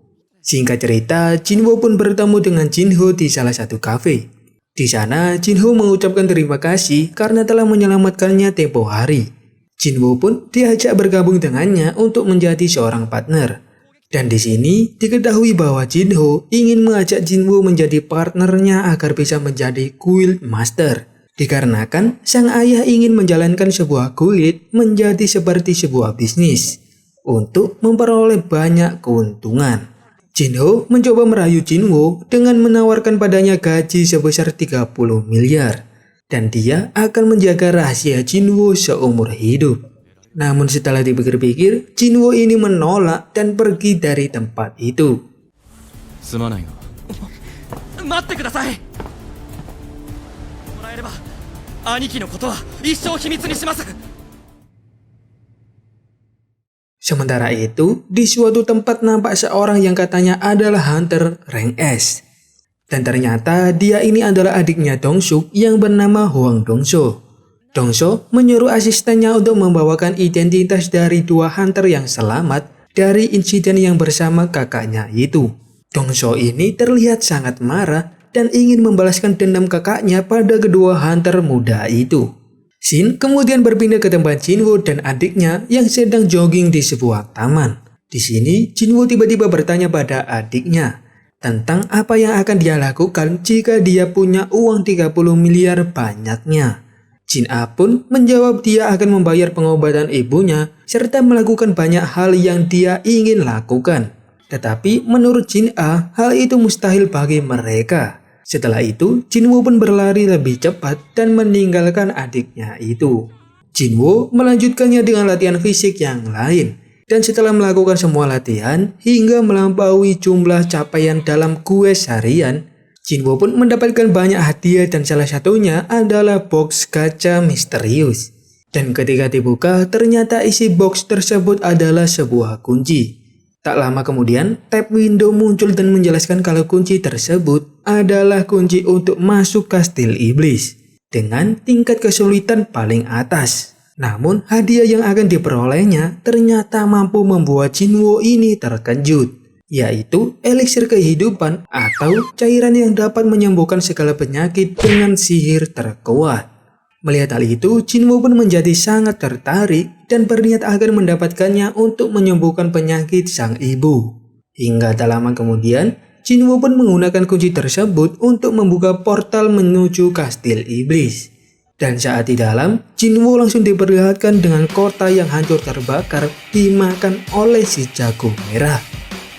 Singkat cerita, Jinwoo pun bertemu dengan Jinho di salah satu kafe. Di sana, Jinho mengucapkan terima kasih karena telah menyelamatkannya tempo hari. Jinwoo pun diajak bergabung dengannya untuk menjadi seorang partner. Dan di sini diketahui bahwa Jinho ingin mengajak Jinwoo menjadi partnernya agar bisa menjadi guild master. Dikarenakan sang ayah ingin menjalankan sebuah guild menjadi seperti sebuah bisnis untuk memperoleh banyak keuntungan. Jinho mencoba merayu Jinwoo dengan menawarkan padanya gaji sebesar 30 miliar dan dia akan menjaga rahasia Jinwoo seumur hidup. Namun setelah dipikir-pikir, Jinwoo ini menolak dan pergi dari tempat itu. すまないが待ってくださいもらえれば兄貴のことは一生秘密にします Sementara itu, di suatu tempat nampak seorang yang katanya adalah hunter rank S. Dan ternyata dia ini adalah adiknya Dongsuk yang bernama Hwang Dongso. Dongso menyuruh asistennya untuk membawakan identitas dari 2 hunter yang selamat dari insiden yang bersama kakaknya itu. Dongso ini terlihat sangat marah dan ingin membalaskan dendam kakaknya pada kedua hunter muda itu. Shin kemudian berpindah ke tempat Jinwoo dan adiknya yang sedang jogging di sebuah taman. Di sini, Jinwoo tiba-tiba bertanya pada adiknya tentang apa yang akan dia lakukan jika dia punya uang 30 miliar banyaknya. Jin Ah pun menjawab dia akan membayar pengobatan ibunya serta melakukan banyak hal yang dia ingin lakukan. Tetapi menurut Jin Ah, hal itu mustahil bagi mereka. Setelah itu, Jinwoo pun berlari lebih cepat dan meninggalkan adiknya itu. Jinwoo melanjutkannya dengan latihan fisik yang lain. Dan setelah melakukan semua latihan hingga melampaui jumlah capaian dalam quest harian, Jinwoo pun mendapatkan banyak hadiah dan salah satunya adalah box kaca misterius. Dan ketika dibuka, ternyata isi box tersebut adalah sebuah kunci. Tak lama kemudian, tab window muncul dan menjelaskan kalau kunci tersebut adalah kunci untuk masuk kastil iblis dengan tingkat kesulitan paling atas. Namun, hadiah yang akan diperolehnya ternyata mampu membuat Jinwoo ini terkejut, yaitu eliksir kehidupan atau cairan yang dapat menyembuhkan segala penyakit dengan sihir terkuat. Melihat hal itu, Jinwoo pun menjadi sangat tertarik dan berniat akan mendapatkannya untuk menyembuhkan penyakit sang ibu. Hingga tak lama kemudian, Jinwoo pun menggunakan kunci tersebut untuk membuka portal menuju kastil iblis. Dan saat di dalam, Jinwoo langsung diperlihatkan dengan kota yang hancur terbakar dimakan oleh si jago merah.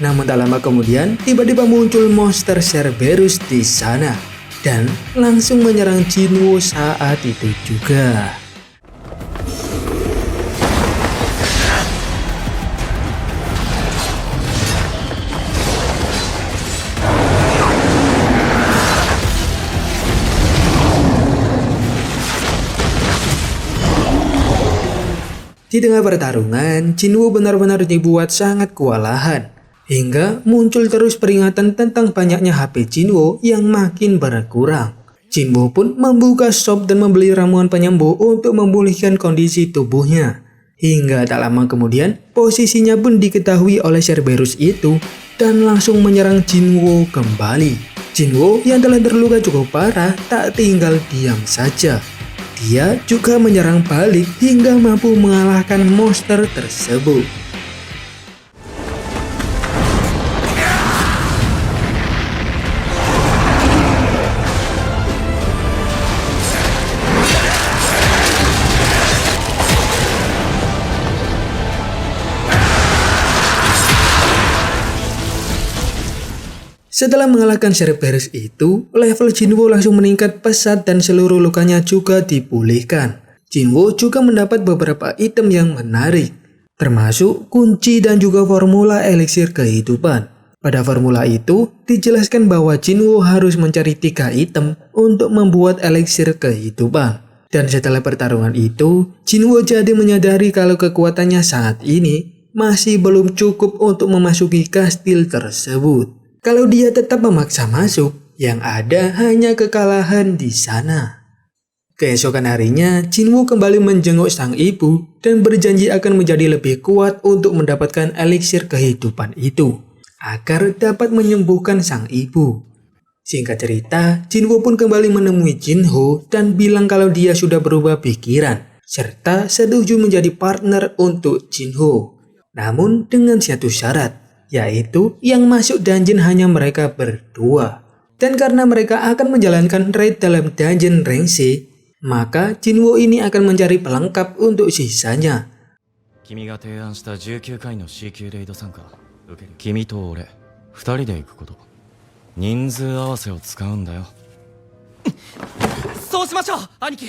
Namun tak lama kemudian, tiba-tiba muncul monster Cerberus di sana dan langsung menyerang Jinwoo saat itu juga. Di tengah pertarungan, Jinwoo benar-benar dibuat sangat kewalahan. Hingga muncul terus peringatan tentang banyaknya HP Jinwoo yang makin berkurang. Jinwoo pun membuka shop dan membeli ramuan penyembuh untuk memulihkan kondisi tubuhnya. Hingga tak lama kemudian, posisinya pun diketahui oleh Cerberus itu dan langsung menyerang Jinwoo kembali. Jinwoo yang telah terluka cukup parah tak tinggal diam saja. Dia juga menyerang balik hingga mampu mengalahkan monster tersebut. Setelah mengalahkan Cerberus itu, level Jinwoo langsung meningkat pesat dan seluruh lukanya juga dipulihkan. Jinwoo juga mendapat beberapa item yang menarik, termasuk kunci dan juga formula eliksir kehidupan. Pada formula itu, dijelaskan bahwa Jinwoo harus mencari 3 item untuk membuat eliksir kehidupan. Dan setelah pertarungan itu, Jinwoo jadi menyadari kalau kekuatannya saat ini masih belum cukup untuk memasuki kastil tersebut. Kalau dia tetap memaksa masuk, yang ada hanya kekalahan di sana. Keesokan harinya, Jinwoo kembali menjenguk sang ibu dan berjanji akan menjadi lebih kuat untuk mendapatkan eliksir kehidupan itu, agar dapat menyembuhkan sang ibu. Singkat cerita, Jinwoo pun kembali menemui Jinho dan bilang kalau dia sudah berubah pikiran, serta setuju menjadi partner untuk Jinho. Namun dengan satu syarat, yaitu yang masuk dungeon hanya mereka berdua. Dan karena mereka akan menjalankan raid dalam dungeon rank C, maka Jinwoo ini akan mencari pelengkap untuk sisanya. 君が提案した19回の C 級レイド参加受ける。君と俺2人で行くこと。人数合わせを使うんだよ。そうしましょう、兄貴。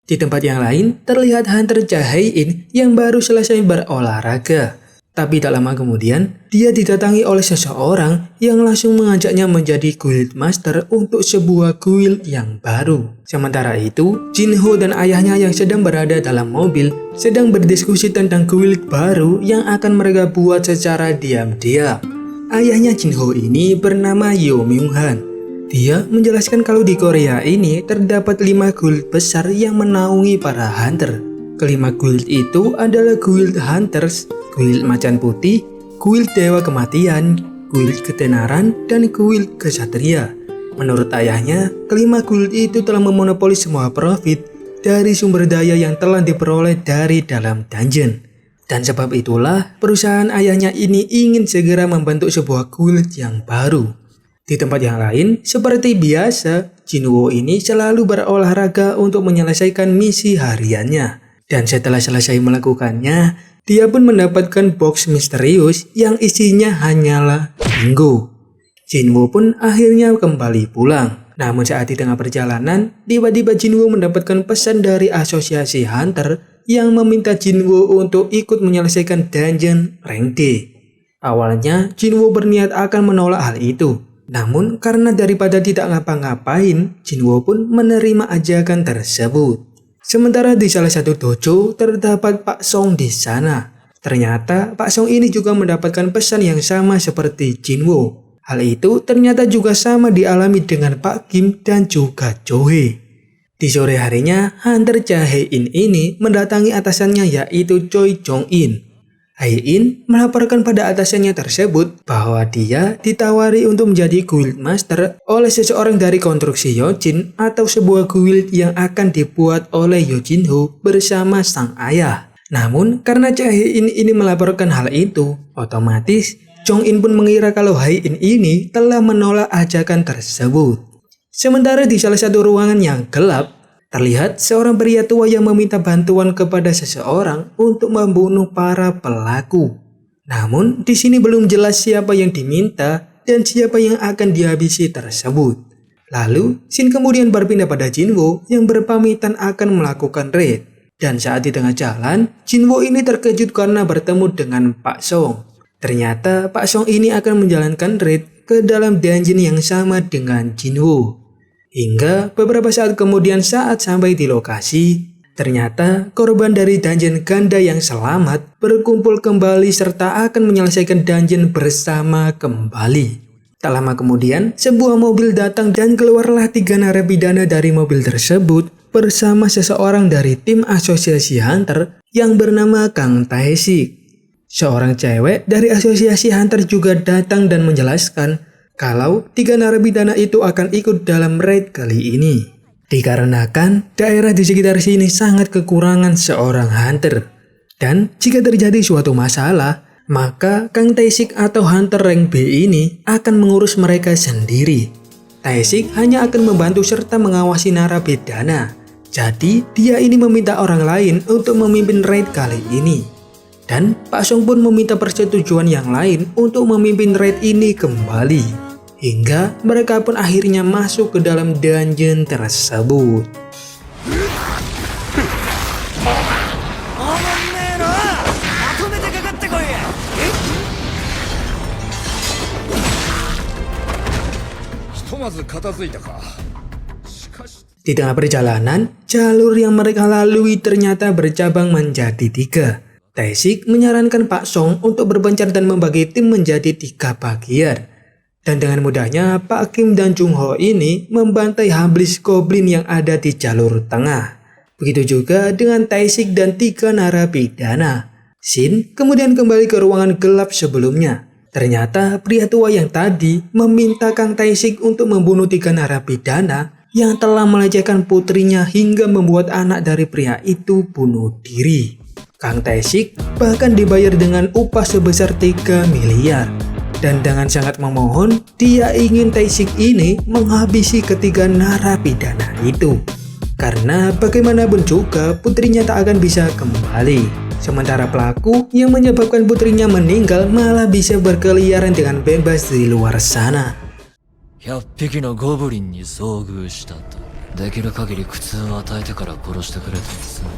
Di tempat yang lain, terlihat Hunter Jae-in yang baru selesai berolahraga. Tapi tak lama kemudian, dia didatangi oleh seseorang yang langsung mengajaknya menjadi guild master untuk sebuah guild yang baru. Sementara itu, Jinho dan ayahnya yang sedang berada dalam mobil sedang berdiskusi tentang guild baru yang akan mereka buat secara diam-diam. Ayahnya Jinho ini bernama Yo Myung-han. Dia menjelaskan kalau di Korea ini terdapat 5 guild besar yang menaungi para hunter. Kelima guild itu adalah Guild Hunters, Guild Macan Putih, Guild Dewa Kematian, Guild Ketenaran, dan Guild Kesatria. Menurut ayahnya, kelima guild itu telah memonopoli semua profit dari sumber daya yang telah diperoleh dari dalam dungeon. Dan sebab itulah, perusahaan ayahnya ini ingin segera membentuk sebuah guild yang baru. Di tempat yang lain, seperti biasa, Jinwoo ini selalu berolahraga untuk menyelesaikan misi hariannya. Dan setelah selesai melakukannya, dia pun mendapatkan box misterius yang isinya hanyalah bingo. Jinwoo pun akhirnya kembali pulang. Namun saat di tengah perjalanan, tiba-tiba Jinwoo mendapatkan pesan dari asosiasi hunter yang meminta Jinwoo untuk ikut menyelesaikan dungeon rank D. Awalnya, Jinwoo berniat akan menolak hal itu. Namun karena daripada tidak ngapa-ngapain, Jinwo pun menerima ajakan tersebut. Sementara di salah satu dojo terdapat Pak Song di sana. Ternyata Pak Song ini juga mendapatkan pesan yang sama seperti Jinwo. Hal itu ternyata juga sama dialami dengan Pak Kim dan juga Chohei. Di sore harinya, Hunter Jae-in ini mendatangi atasannya yaitu Choi Jong-in. Hae-in melaporkan pada atasannya tersebut bahwa dia ditawari untuk menjadi guild master oleh seseorang dari konstruksi Yojin atau sebuah guild yang akan dibuat oleh Yojinho bersama sang ayah. Namun karena Jae-in ini melaporkan hal itu, otomatis Jong-in pun mengira kalau Hae-in ini telah menolak ajakan tersebut. Sementara di salah satu ruangan yang gelap, terlihat seorang pria tua yang meminta bantuan kepada seseorang untuk membunuh para pelaku. Namun di sini belum jelas siapa yang diminta dan siapa yang akan dihabisi tersebut. Lalu scene kemudian berpindah pada Jinwo yang berpamitan akan melakukan raid. Dan saat di tengah jalan, Jinwo ini terkejut karena bertemu dengan Pak Song. Ternyata Pak Song ini akan menjalankan raid ke dalam dungeon yang sama dengan Jinwo. Hingga beberapa saat kemudian saat sampai di lokasi, ternyata korban dari dungeon ganda yang selamat berkumpul kembali serta akan menyelesaikan dungeon bersama kembali. Tak lama kemudian, sebuah mobil datang dan keluarlah 3 narapidana dari mobil tersebut bersama seseorang dari tim asosiasi Hunter yang bernama Kang Tae-sik. Seorang cewek dari asosiasi Hunter juga datang dan menjelaskan kalau 3 narapidana itu akan ikut dalam raid kali ini. Dikarenakan daerah di sekitar sini sangat kekurangan seorang hunter. Dan jika terjadi suatu masalah, maka Kang Tae-sik atau hunter rank B ini akan mengurus mereka sendiri. Tae-sik hanya akan membantu serta mengawasi narapidana. Jadi dia ini meminta orang lain untuk memimpin raid kali ini. Dan Pak Song pun meminta persetujuan yang lain untuk memimpin raid ini kembali. Hingga mereka pun akhirnya masuk ke dalam dungeon tersebut. Di tengah perjalanan, jalur yang mereka lalui ternyata bercabang menjadi 3. Tae-sik menyarankan Pak Song untuk berpencar dan membagi tim menjadi 3 bagian. Dan dengan mudahnya Pak Kim dan Jung Ho ini membantai habis goblin yang ada di jalur tengah. Begitu juga dengan Tae-sik dan 3 narapidana. Shin kemudian kembali ke ruangan gelap sebelumnya. Ternyata pria tua yang tadi meminta Kang Tae-sik untuk membunuh 3 narapidana yang telah melecehkan putrinya hingga membuat anak dari pria itu bunuh diri. Kang Tae-sik bahkan dibayar dengan upah sebesar 3 miliar. Dan dengan sangat memohon, dia ingin Tae-sik ini menghabisi ketiga narapidana itu. Karena bagaimanapun juga putrinya tak akan bisa kembali. Sementara pelaku yang menyebabkan putrinya meninggal malah bisa berkeliaran dengan bebas di luar sana. 100匹のゴブリンに遭遇したと。できる限り苦痛を与えてから殺してくれとですね。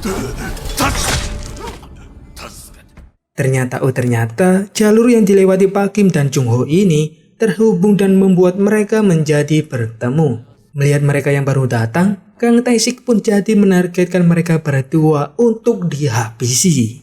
Ternyata jalur yang dilewati Pak Kim dan Jung Ho ini terhubung dan membuat mereka menjadi bertemu. Melihat mereka yang baru datang, Kang Tae-sik pun jadi menargetkan mereka berdua untuk dihabisi.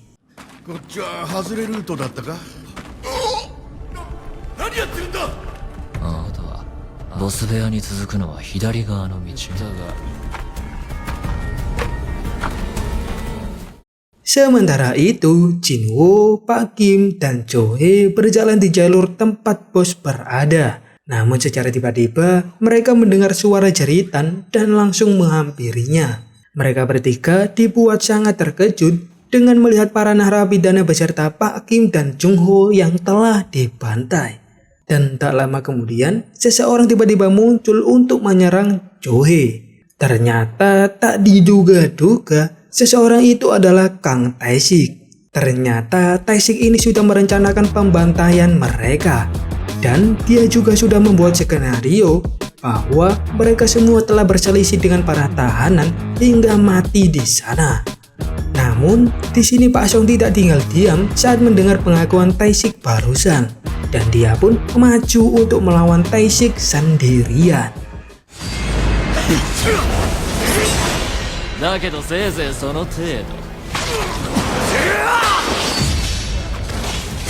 Sementara itu, Jinwo, Pak Kim, dan Chohei berjalan di jalur tempat bos berada. Namun secara tiba-tiba, mereka mendengar suara jeritan dan langsung menghampirinya. Mereka bertiga dibuat sangat terkejut dengan melihat para narapidana beserta Pak Kim dan Jung Ho yang telah dibantai. Dan tak lama kemudian, seseorang tiba-tiba muncul untuk menyerang Chohei. Ternyata tak diduga-duga, seseorang itu adalah Kang Tae-sik. Ternyata Tae-sik ini sudah merencanakan pembantaian mereka. Dan dia juga sudah membuat skenario bahwa mereka semua telah berselisih dengan para tahanan hingga mati di sana. Namun, di sini Pak Song tidak tinggal diam saat mendengar pengakuan Tae-sik barusan. dan dia pun maju untuk melawan Taishik sendirian. だけどせいぜいその程度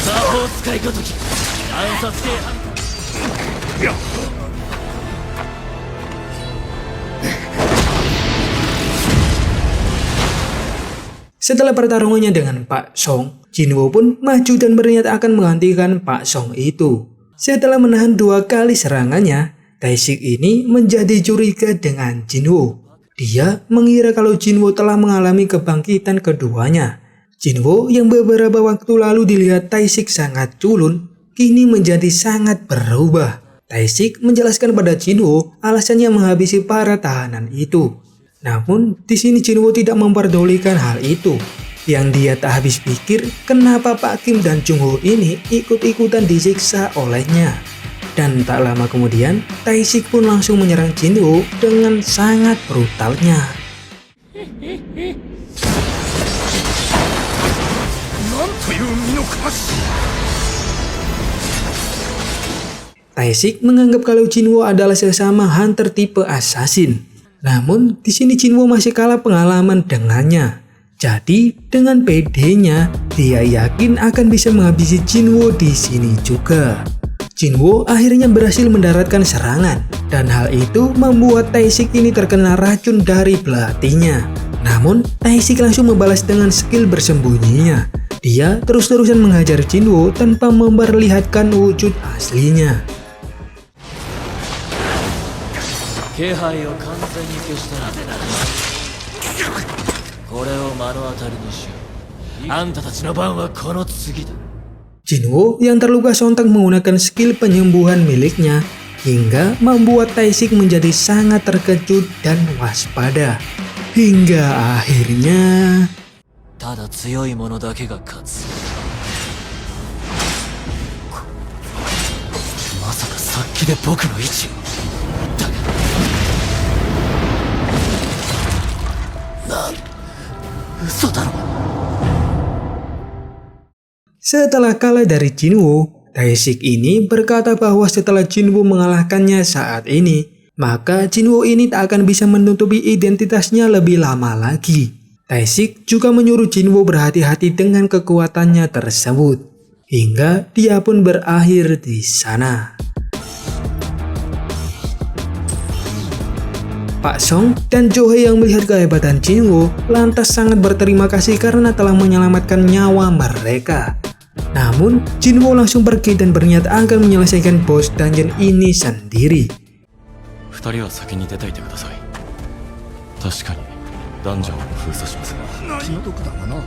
魔法使いごとき暗殺系ハンター Setelah pertarungannya dengan Pak Song, Jinwoo pun maju dan berniat akan menggantikan Pak Song itu. Setelah menahan 2 kali serangannya, Taishik ini menjadi curiga dengan Jinwoo. Dia mengira kalau Jinwoo telah mengalami kebangkitan keduanya. Jinwoo yang beberapa waktu lalu dilihat Taishik sangat culun, kini menjadi sangat berubah. Taishik menjelaskan pada Jinwoo alasannya menghabisi para tahanan itu. Namun di sini Jinwoo tidak memperdulikan hal itu. Yang dia tak habis pikir kenapa Pak Kim dan Jung Ho ini ikut-ikutan disiksa olehnya. Dan tak lama kemudian Taishik pun langsung menyerang Jinwoo dengan sangat brutalnya. Taishik menganggap kalau Jinwoo adalah sesama hunter tipe assassin. Namun di sini Jinwoo masih kalah pengalaman dengannya. Jadi dengan pedenya dia yakin akan bisa menghabisi Jinwoo di sini juga. Jinwoo akhirnya berhasil mendaratkan serangan dan hal itu membuat Taishik ini terkena racun dari belatinya. Namun Taishik langsung membalas dengan skill bersembunyinya. Dia terus-terusan menghajar Jinwoo tanpa memperlihatkan wujud aslinya. 気配を完全に消したらこれを目の当たりにしようあんたたちの番はこの次だ Jinwoo yang terluka sontak menggunakan skill penyembuhan miliknya hingga membuat Taishik menjadi sangat terkejut dan waspada. Hingga akhirnya ただ強い者だけが勝つまさかさっきで僕の位置をだが嘘だろ Setelah kalah dari Jinwoo, Taishik ini berkata bahwa setelah Jinwoo mengalahkannya saat ini, maka Jinwoo ini tak akan bisa menutupi identitasnya lebih lama lagi. Taishik juga menyuruh Jinwoo berhati-hati dengan kekuatannya tersebut, hingga dia pun berakhir di sana. Pak Song dan Jo Hee yang melihat kehebatan Jinwoo lantas sangat berterima kasih karena telah menyelamatkan nyawa mereka. Namun Jinwoo langsung pergi dan berniat akan menyelesaikan boss dungeon ini sendiri. 2人は先に出ていてください確かにダンジョンを封鎖しますが気の毒だがな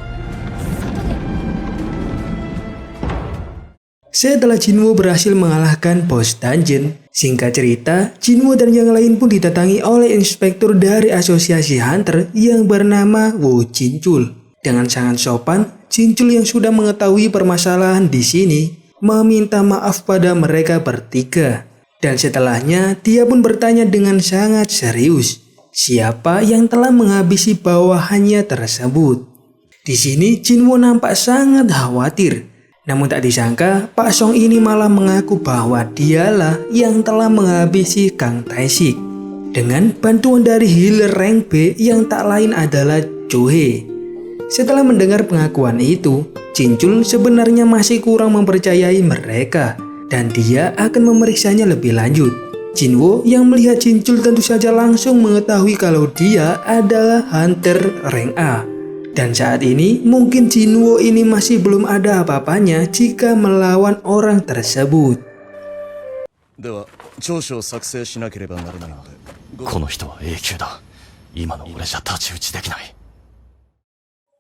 Setelah Jinwoo berhasil mengalahkan boss dungeon, singkat cerita, Jinwoo dan yang lain pun didatangi oleh inspektur dari asosiasi hunter yang bernama Woo Jinchul. Dengan sangat sopan, Jinchul yang sudah mengetahui permasalahan di sini meminta maaf pada mereka bertiga. Dan setelahnya, dia pun bertanya dengan sangat serius, siapa yang telah menghabisi bawahannya tersebut. Di sini Jinwoo nampak sangat khawatir. Namun tak disangka, Pak Song ini malah mengaku bahwa dialah yang telah menghabisi Kang Taishik dengan bantuan dari healer rank B yang tak lain adalah Jo Hee. Setelah mendengar pengakuan itu, Jinchul sebenarnya masih kurang mempercayai mereka dan dia akan memeriksanya lebih lanjut. Jinwoo yang melihat Jinchul tentu saja langsung mengetahui kalau dia adalah hunter rank A. Dan saat ini mungkin Jinwoo ini masih belum ada apa-apanya jika melawan orang tersebut. では調書を作成しなければならないのでこの人は永久だ今の俺じゃ太刀打ちできない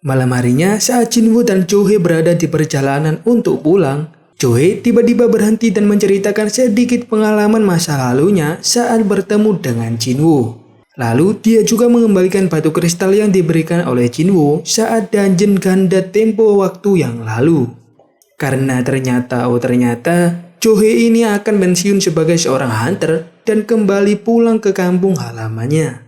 Malam harinya saat Jinwoo dan Jo Hee berada di perjalanan untuk pulang, Jo Hee tiba-tiba berhenti dan menceritakan sedikit pengalaman masa lalunya saat bertemu dengan Jinwoo. Lalu dia juga mengembalikan batu kristal yang diberikan oleh Jinwoo saat dungeon ganda tempo waktu yang lalu. Karena ternyata Jo Hee ini akan pensiun sebagai seorang hunter dan kembali pulang ke kampung halamannya.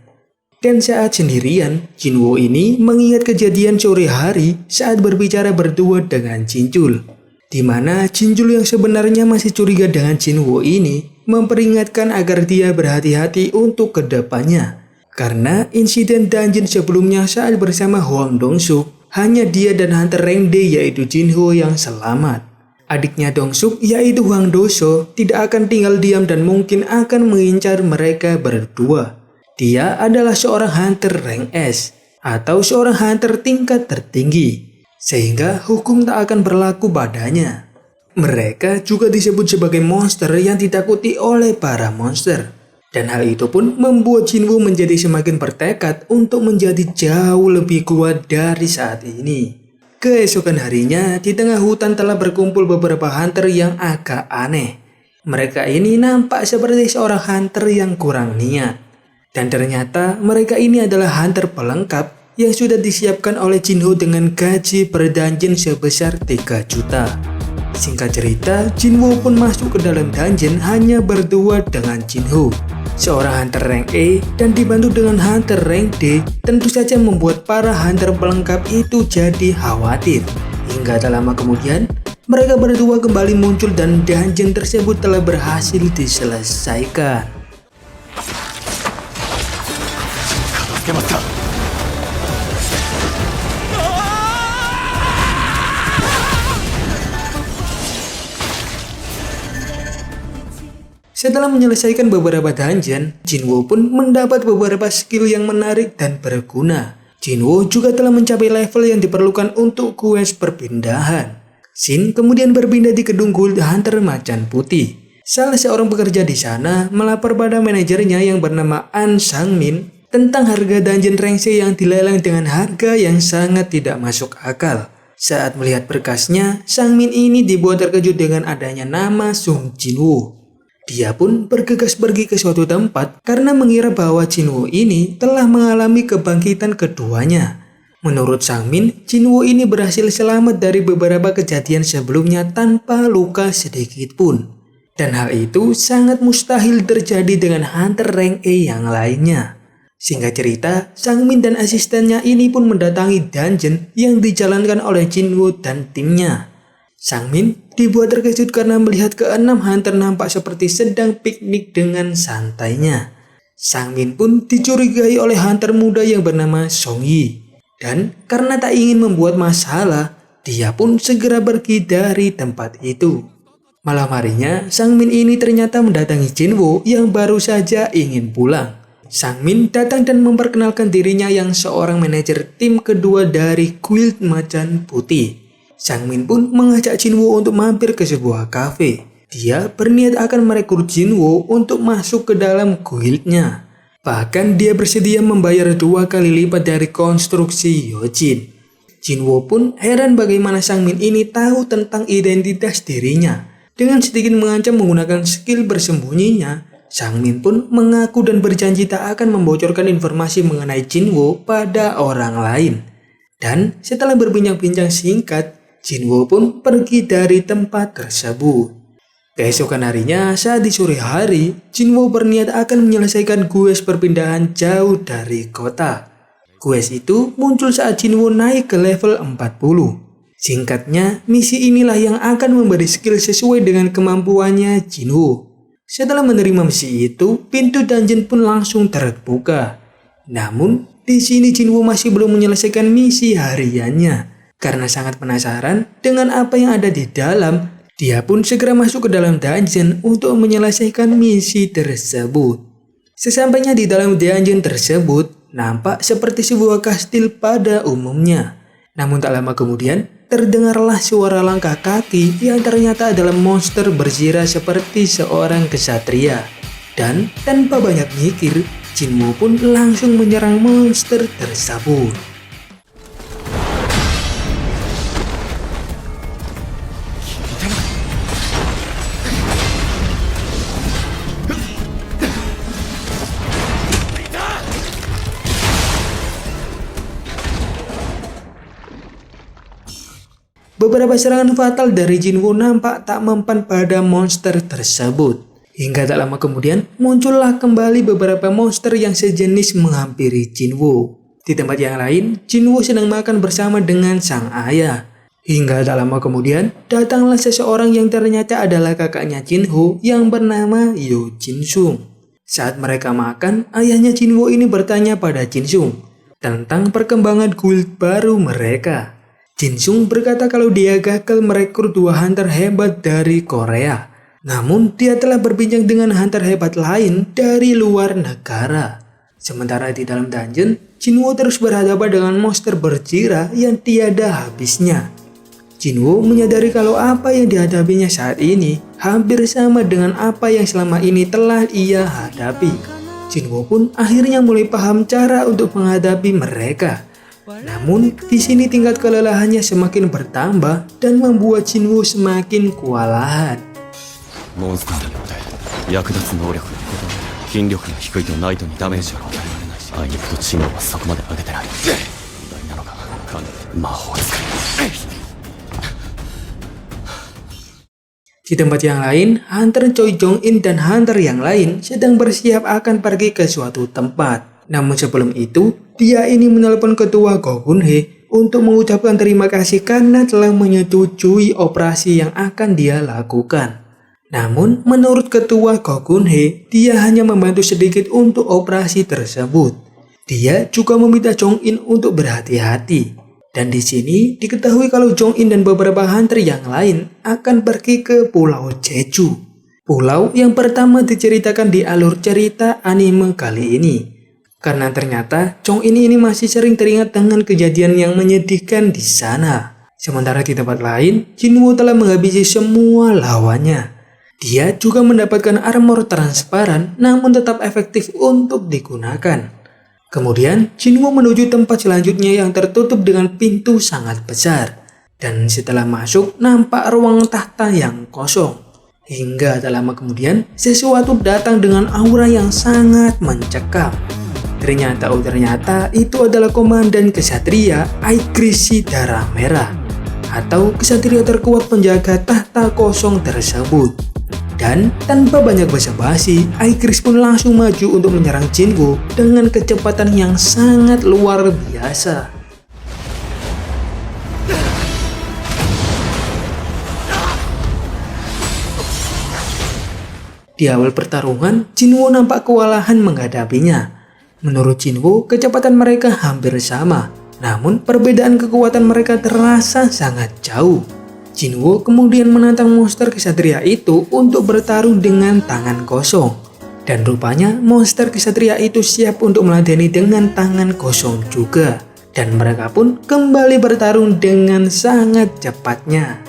Dan saat sendirian, Jinwoo ini mengingat kejadian sore hari saat berbicara berdua dengan Jinchul. di mana Jinjul yang sebenarnya masih curiga dengan Jinwoo ini memperingatkan agar dia berhati-hati untuk kedepannya. Karena insiden dungeon sebelumnya saat bersama Hwang Dong-suk, hanya dia dan Hunter Rank D yaitu Jinho yang selamat. Adiknya Dong-suk yaitu Hwang Do-soo tidak akan tinggal diam dan mungkin akan mengincar mereka berdua. Dia adalah seorang Hunter Rank S atau seorang Hunter tingkat tertinggi, sehingga hukum tak akan berlaku padanya. Mereka juga disebut sebagai monster yang ditakuti oleh para monster. Dan hal itu pun membuat Jinwoo menjadi semakin bertekad untuk menjadi jauh lebih kuat dari saat ini. Keesokan harinya, di tengah hutan telah berkumpul beberapa hunter yang agak aneh. Mereka ini nampak seperti seorang hunter yang kurang niat. Dan ternyata mereka ini adalah hunter pelengkap yang sudah disiapkan oleh Jinho dengan gaji per dungeon sebesar 3 juta. Singkat cerita, Jinwoo pun masuk ke dalam dungeon hanya berdua dengan Jinho, seorang hunter rank E, dan dibantu dengan hunter rank D. Tentu saja membuat para hunter pelengkap itu jadi khawatir. Hingga tak lama kemudian, mereka berdua kembali muncul dan dungeon tersebut telah berhasil diselesaikan. Setelah menyelesaikan beberapa dungeon, Jinwoo pun mendapat beberapa skill yang menarik dan berguna. Jinwoo juga telah mencapai level yang diperlukan untuk quest perpindahan. Shin kemudian berpindah di gedung Guild Hunter Macan Putih. Salah seorang pekerja di sana melapor pada manajernya yang bernama An Sang-min tentang harga dungeon rank C yang dilelang dengan harga yang sangat tidak masuk akal. Saat melihat berkasnya, Sang-min ini dibuat terkejut dengan adanya nama Sung Jinwoo. Dia pun bergegas pergi ke suatu tempat karena mengira bahwa Jinwoo ini telah mengalami kebangkitan keduanya. Menurut Sang-min, Jinwoo ini berhasil selamat dari beberapa kejadian sebelumnya tanpa luka sedikit pun. Dan hal itu sangat mustahil terjadi dengan hunter rank E yang lainnya. Singkat cerita, Sang-min dan asistennya ini pun mendatangi dungeon yang dijalankan oleh Jinwoo dan timnya. Sang-min dibuat terkejut karena melihat keenam hunter nampak seperti sedang piknik dengan santainya. Sang-min pun dicurigai oleh hunter muda yang bernama Song-yi. Dan karena tak ingin membuat masalah, dia pun segera pergi dari tempat itu. Malam harinya, Sang-min ini ternyata mendatangi Jinwoo yang baru saja ingin pulang. Sang-min datang dan memperkenalkan dirinya yang seorang manajer tim kedua dari Guild Macan Putih. Sang-min pun mengajak Jinwoo untuk mampir ke sebuah kafe. Dia berniat akan merekrut Jinwoo untuk masuk ke dalam guildnya. Bahkan dia bersedia membayar 2 kali lipat dari konstruksi Yojin. Jinwoo pun heran bagaimana Sang-min ini tahu tentang identitas dirinya. Dengan sedikit mengancam menggunakan skill bersembunyinya, Sang-min pun mengaku dan berjanji tak akan membocorkan informasi mengenai Jinwoo pada orang lain. Dan setelah berbincang-bincang singkat, Jinwoo pun pergi dari tempat tersebut. Keesokan harinya, saat di sore hari, Jinwoo berniat akan menyelesaikan quest perpindahan jauh dari kota. Quest itu muncul saat Jinwoo naik ke level 40. Singkatnya, misi inilah yang akan memberi skill sesuai dengan kemampuannya Jinwoo. Setelah menerima misi itu, pintu dungeon pun langsung terbuka. Namun, di sini Jinwoo masih belum menyelesaikan misi hariannya. Karena sangat penasaran dengan apa yang ada di dalam, dia pun segera masuk ke dalam dungeon untuk menyelesaikan misi tersebut. Sesampainya di dalam dungeon tersebut, nampak seperti sebuah kastil pada umumnya. Namun tak lama kemudian, terdengarlah suara langkah kaki yang ternyata adalah monster berzirah seperti seorang kesatria. Dan tanpa banyak mikir, Jinwoo pun langsung menyerang monster tersebut. Beberapa serangan fatal dari Jinwoo nampak tak mempan pada monster tersebut. Hingga tak lama kemudian, muncullah kembali beberapa monster yang sejenis menghampiri Jinwoo. Di tempat yang lain, Jinwoo sedang makan bersama dengan sang ayah. Hingga tak lama kemudian, datanglah seseorang yang ternyata adalah kakaknya Jinho yang bernama Yo Jinsung. Saat mereka makan, ayahnya Jinho ini bertanya pada Jinsung tentang perkembangan guild baru mereka. Jinsung berkata kalau dia gagal merekrut 2 hunter hebat dari Korea. Namun, dia telah berbincang dengan hunter hebat lain dari luar negara. Sementara di dalam dungeon, Jinho terus berhadapan dengan monster berjira yang tiada habisnya. Jinho menyadari kalau apa yang dihadapinya saat ini hampir sama dengan apa yang selama ini telah ia hadapi. Jinho pun akhirnya mulai paham cara untuk menghadapi mereka. Namun, di sini tingkat kelelahannya semakin bertambah dan membuat Jinho semakin kewalahan. モンスターによって役立つ能力のことで筋力が低いとナイトにダメージを受けられないし、あいにくと知能はそこまで上げてない。偉大なのかかなり魔法使い。 Di tempat yang lain, Hunter Choi Jong-in dan Hunter yang lain sedang bersiap akan pergi ke suatu tempat. Namun sebelum itu, dia ini menelpon ketua Gogunhe untuk mengucapkan terima kasih karena telah menyetujui operasi yang akan dia lakukan. Namun, menurut ketua Gogunhe, dia hanya membantu sedikit untuk operasi tersebut. Dia juga meminta Jong-in untuk berhati-hati. Dan di sini diketahui kalau Jong-in dan beberapa hunter yang lain akan pergi ke Pulau Jeju. Pulau yang pertama diceritakan di alur cerita anime kali ini. Karena ternyata Jong-in ini masih sering teringat dengan kejadian yang menyedihkan di sana. Sementara di tempat lain, Jinwo telah menghabisi semua lawannya. Dia juga mendapatkan armor transparan namun tetap efektif untuk digunakan. Kemudian, Jinwo menuju tempat selanjutnya yang tertutup dengan pintu sangat besar. Dan setelah masuk, nampak ruang tahta yang kosong. Hingga tak lama kemudian, sesuatu datang dengan aura yang sangat mencekam. Ternyata itu adalah komandan kesatria Aikrisi Darah Merah, atau kesatria terkuat penjaga tahta kosong tersebut. Dan tanpa banyak basa-basi, Aikris pun langsung maju untuk menyerang Jinwo dengan kecepatan yang sangat luar biasa. Di awal pertarungan, Jinwo nampak kewalahan menghadapinya. Menurut Jinwo, kecepatan mereka hampir sama, namun perbedaan kekuatan mereka terasa sangat jauh. Jinwo kemudian menantang monster kesatria itu untuk bertarung dengan tangan kosong. Dan rupanya monster kesatria itu siap untuk meladeni dengan tangan kosong juga. Dan mereka pun kembali bertarung dengan sangat cepatnya.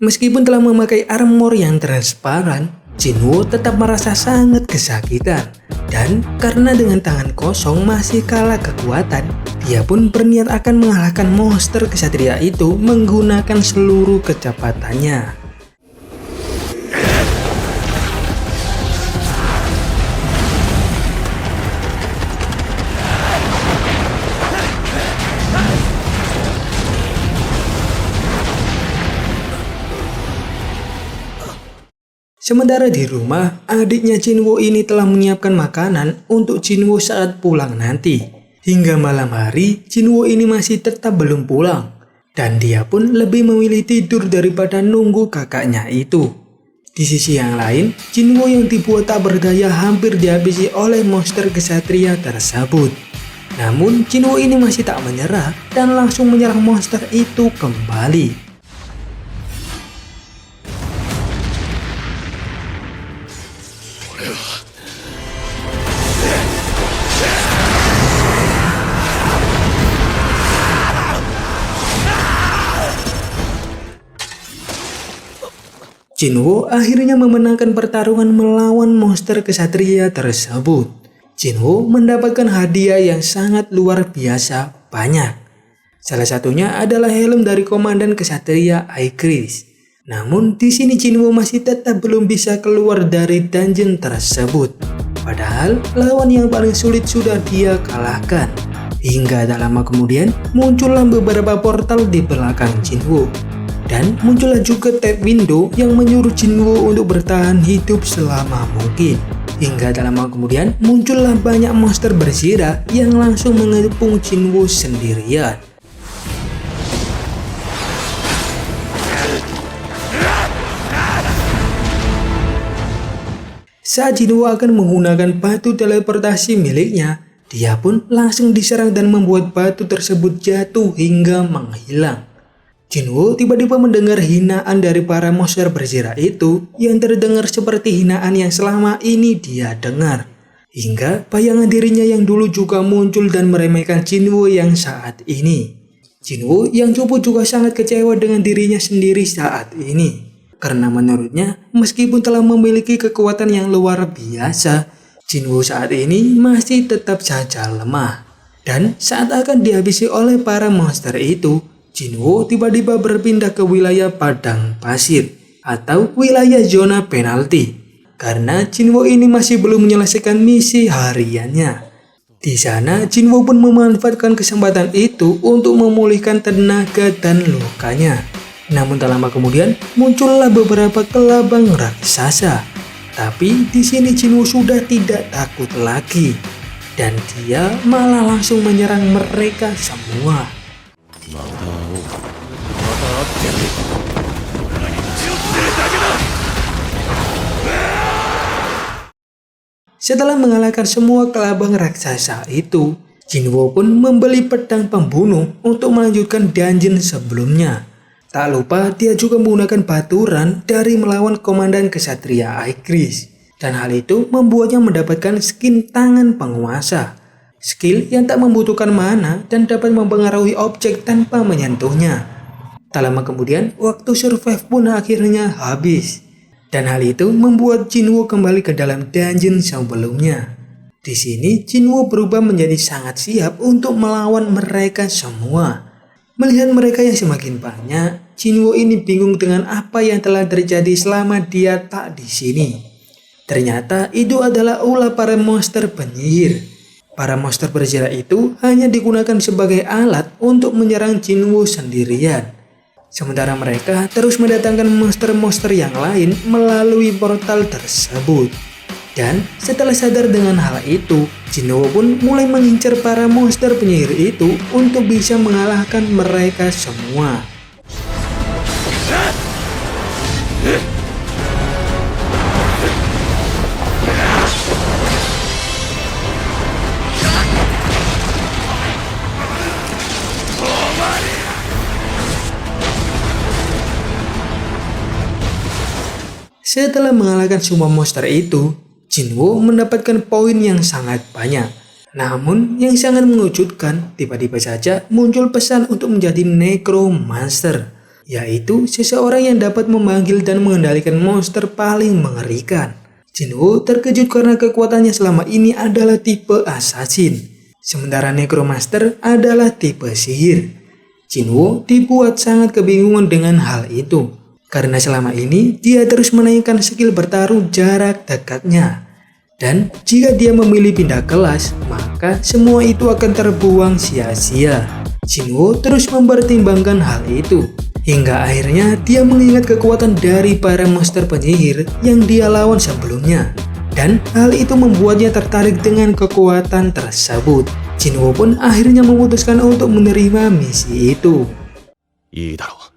Meskipun telah memakai armor yang transparan, Jinwo tetap merasa sangat kesakitan. Dan karena dengan tangan kosong masih kalah kekuatan, dia pun berniat akan mengalahkan monster kesatria itu menggunakan seluruh kecepatannya. Sementara di rumah, adiknya Jinwo ini telah menyiapkan makanan untuk Jinwo saat pulang nanti. Hingga malam hari, Jinwo ini masih tetap belum pulang. Dan dia pun lebih memilih tidur daripada nunggu kakaknya itu. Di sisi yang lain, Jinwo yang dibuat tak berdaya hampir dihabisi oleh monster kesatria tersebut. Namun, Jinwo ini masih tak menyerah dan langsung menyerang monster itu kembali. Jinwo akhirnya memenangkan pertarungan melawan monster kesatria tersebut. Jinwo mendapatkan hadiah yang sangat luar biasa banyak. Salah satunya adalah helm dari komandan kesatria Aikris. Namun di sini Jinwo masih tetap belum bisa keluar dari dungeon tersebut. Padahal lawan yang paling sulit sudah dia kalahkan. Hingga tak lama kemudian muncullah beberapa portal di belakang Jinwo. Dan muncullah juga tab window yang menyuruh Jinwoo untuk bertahan hidup selama mungkin. Hingga tak lama kemudian muncullah banyak monster berzira yang langsung mengepung Jinwoo sendirian. Saat Jinwoo akan menggunakan batu teleportasi miliknya, dia pun langsung diserang dan membuat batu tersebut jatuh hingga menghilang. Jinwoo tiba-tiba mendengar hinaan dari para monster berzira itu yang terdengar seperti hinaan yang selama ini dia dengar. Hingga bayangan dirinya yang dulu juga muncul dan meremehkan Jinwoo yang saat ini. Jinwoo yang juga sangat kecewa dengan dirinya sendiri saat ini. Karena menurutnya, meskipun telah memiliki kekuatan yang luar biasa, Jinwoo saat ini masih tetap saja lemah. Dan saat akan dihabisi oleh para monster itu, Jinwoo tiba-tiba berpindah ke wilayah padang pasir atau wilayah zona penalti. Karena Jinwoo ini masih belum menyelesaikan misi hariannya. Di sana, Jinwoo pun memanfaatkan kesempatan itu untuk memulihkan tenaga dan lukanya. Namun tak lama kemudian muncullah beberapa kelabang raksasa. Tapi di sini Jinwoo sudah tidak takut lagi dan dia malah langsung menyerang mereka semua. Setelah mengalahkan semua kelabang raksasa itu, Jinwoo pun membeli pedang pembunuh untuk melanjutkan dungeon sebelumnya. Tak lupa dia juga menggunakan baturan dari melawan komandan kesatria Aegis. Dan hal itu membuatnya mendapatkan skin tangan penguasa. Skill yang tak membutuhkan mana dan dapat mempengaruhi objek tanpa menyentuhnya. Tak lama kemudian waktu survive pun akhirnya habis. Dan hal itu membuat Jinwoo kembali ke dalam dungeon sebelumnya. Di sini Jinwoo berubah menjadi sangat siap untuk melawan mereka semua. Melihat mereka yang semakin banyak, Jinwoo ini bingung dengan apa yang telah terjadi selama dia tak di sini. Ternyata itu adalah ulah para monster penyihir. Para monster berzira itu hanya digunakan sebagai alat untuk menyerang Jinwoo sendirian. Sementara mereka terus mendatangkan monster-monster yang lain melalui portal tersebut. Dan setelah sadar dengan hal itu, Jinwoo pun mulai mengincar para monster penyihir itu untuk bisa mengalahkan mereka semua. Setelah mengalahkan semua monster itu, Jinwoo mendapatkan poin yang sangat banyak. Namun yang sangat mengejutkan, tiba-tiba saja muncul pesan untuk menjadi Necromancer, yaitu seseorang yang dapat memanggil dan mengendalikan monster paling mengerikan. Jinwoo terkejut karena kekuatannya selama ini adalah tipe assassin, sementara Necromancer adalah tipe sihir. Jinwoo dibuat sangat kebingungan dengan hal itu. Karena selama ini dia terus menaikkan skill bertarung jarak dekatnya. Dan jika dia memilih pindah kelas, maka semua itu akan terbuang sia-sia. Jinwoo terus mempertimbangkan hal itu. Hingga akhirnya dia mengingat kekuatan dari para monster penyihir yang dia lawan sebelumnya. Dan hal itu membuatnya tertarik dengan kekuatan tersebut. Jinwoo pun akhirnya memutuskan untuk menerima misi itu. いいだろう。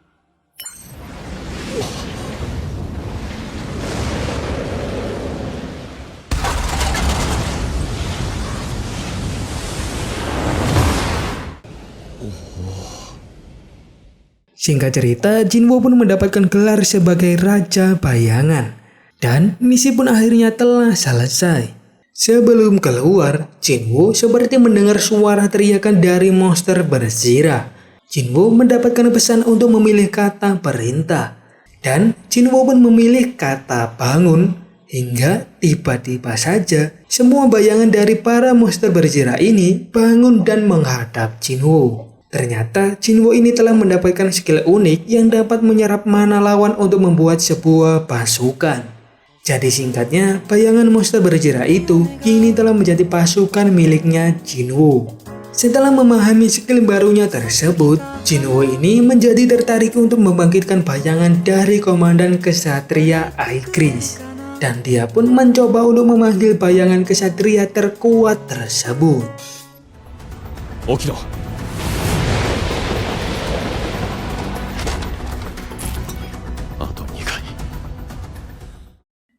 Singkat cerita, Jinwoo pun mendapatkan gelar sebagai Raja Bayangan. Dan misi pun akhirnya telah selesai. Sebelum keluar, Jinwoo seperti mendengar suara teriakan dari monster berzira. Jinwoo mendapatkan pesan untuk memilih kata perintah. Dan Jinwoo pun memilih kata bangun. Hingga tiba-tiba saja semua bayangan dari para monster berzira ini bangun dan menghadap Jinwoo. Ternyata Jinwoo ini telah mendapatkan skill unik yang dapat menyerap mana lawan untuk membuat sebuah pasukan. Jadi singkatnya, bayangan monster berzira itu kini telah menjadi pasukan miliknya Jinwoo. Setelah memahami skill barunya tersebut, Jinwoo ini menjadi tertarik untuk membangkitkan bayangan dari Komandan Kesatria Aigris. Dan dia pun mencoba untuk memanggil bayangan kesatria terkuat tersebut. Okino. Ato 2 kai.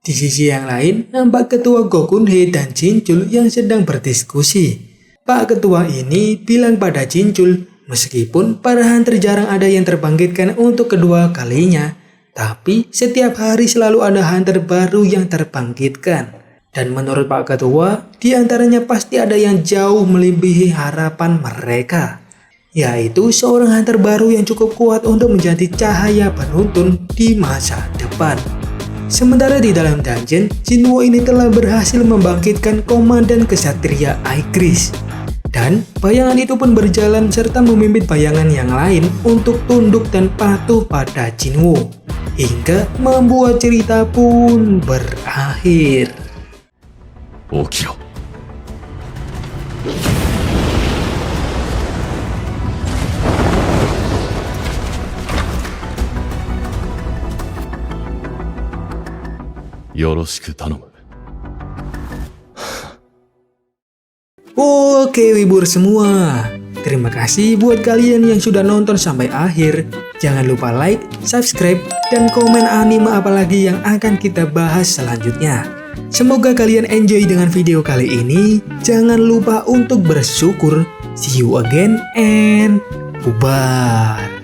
Di sisi yang lain, nampak Ketua Gokunhei dan Jinchul yang sedang berdiskusi. Pak Ketua ini bilang pada Jinchul, meskipun para hunter jarang ada yang terbangkitkan untuk kedua kalinya, tapi setiap hari selalu ada hunter baru yang terbangkitkan. Dan menurut Pak Ketua, di antaranya pasti ada yang jauh melebihi harapan mereka, yaitu seorang hunter baru yang cukup kuat untuk menjadi cahaya penuntun di masa depan. Sementara di dalam dungeon, Jinwoo ini telah berhasil membangkitkan Komandan Kesatria Aigris. Dan bayangan itu pun berjalan serta memimpin bayangan yang lain untuk tunduk dan patuh pada Jinwoo. Hingga membuat cerita pun berakhir. Okiro. Yoroshiku tanomu. Oke wibur semua, terima kasih buat kalian yang sudah nonton sampai akhir. Jangan lupa like, subscribe, dan komen anime apalagi yang akan kita bahas selanjutnya. Semoga kalian enjoy dengan video kali ini. Jangan lupa untuk bersyukur. See you again and bubar.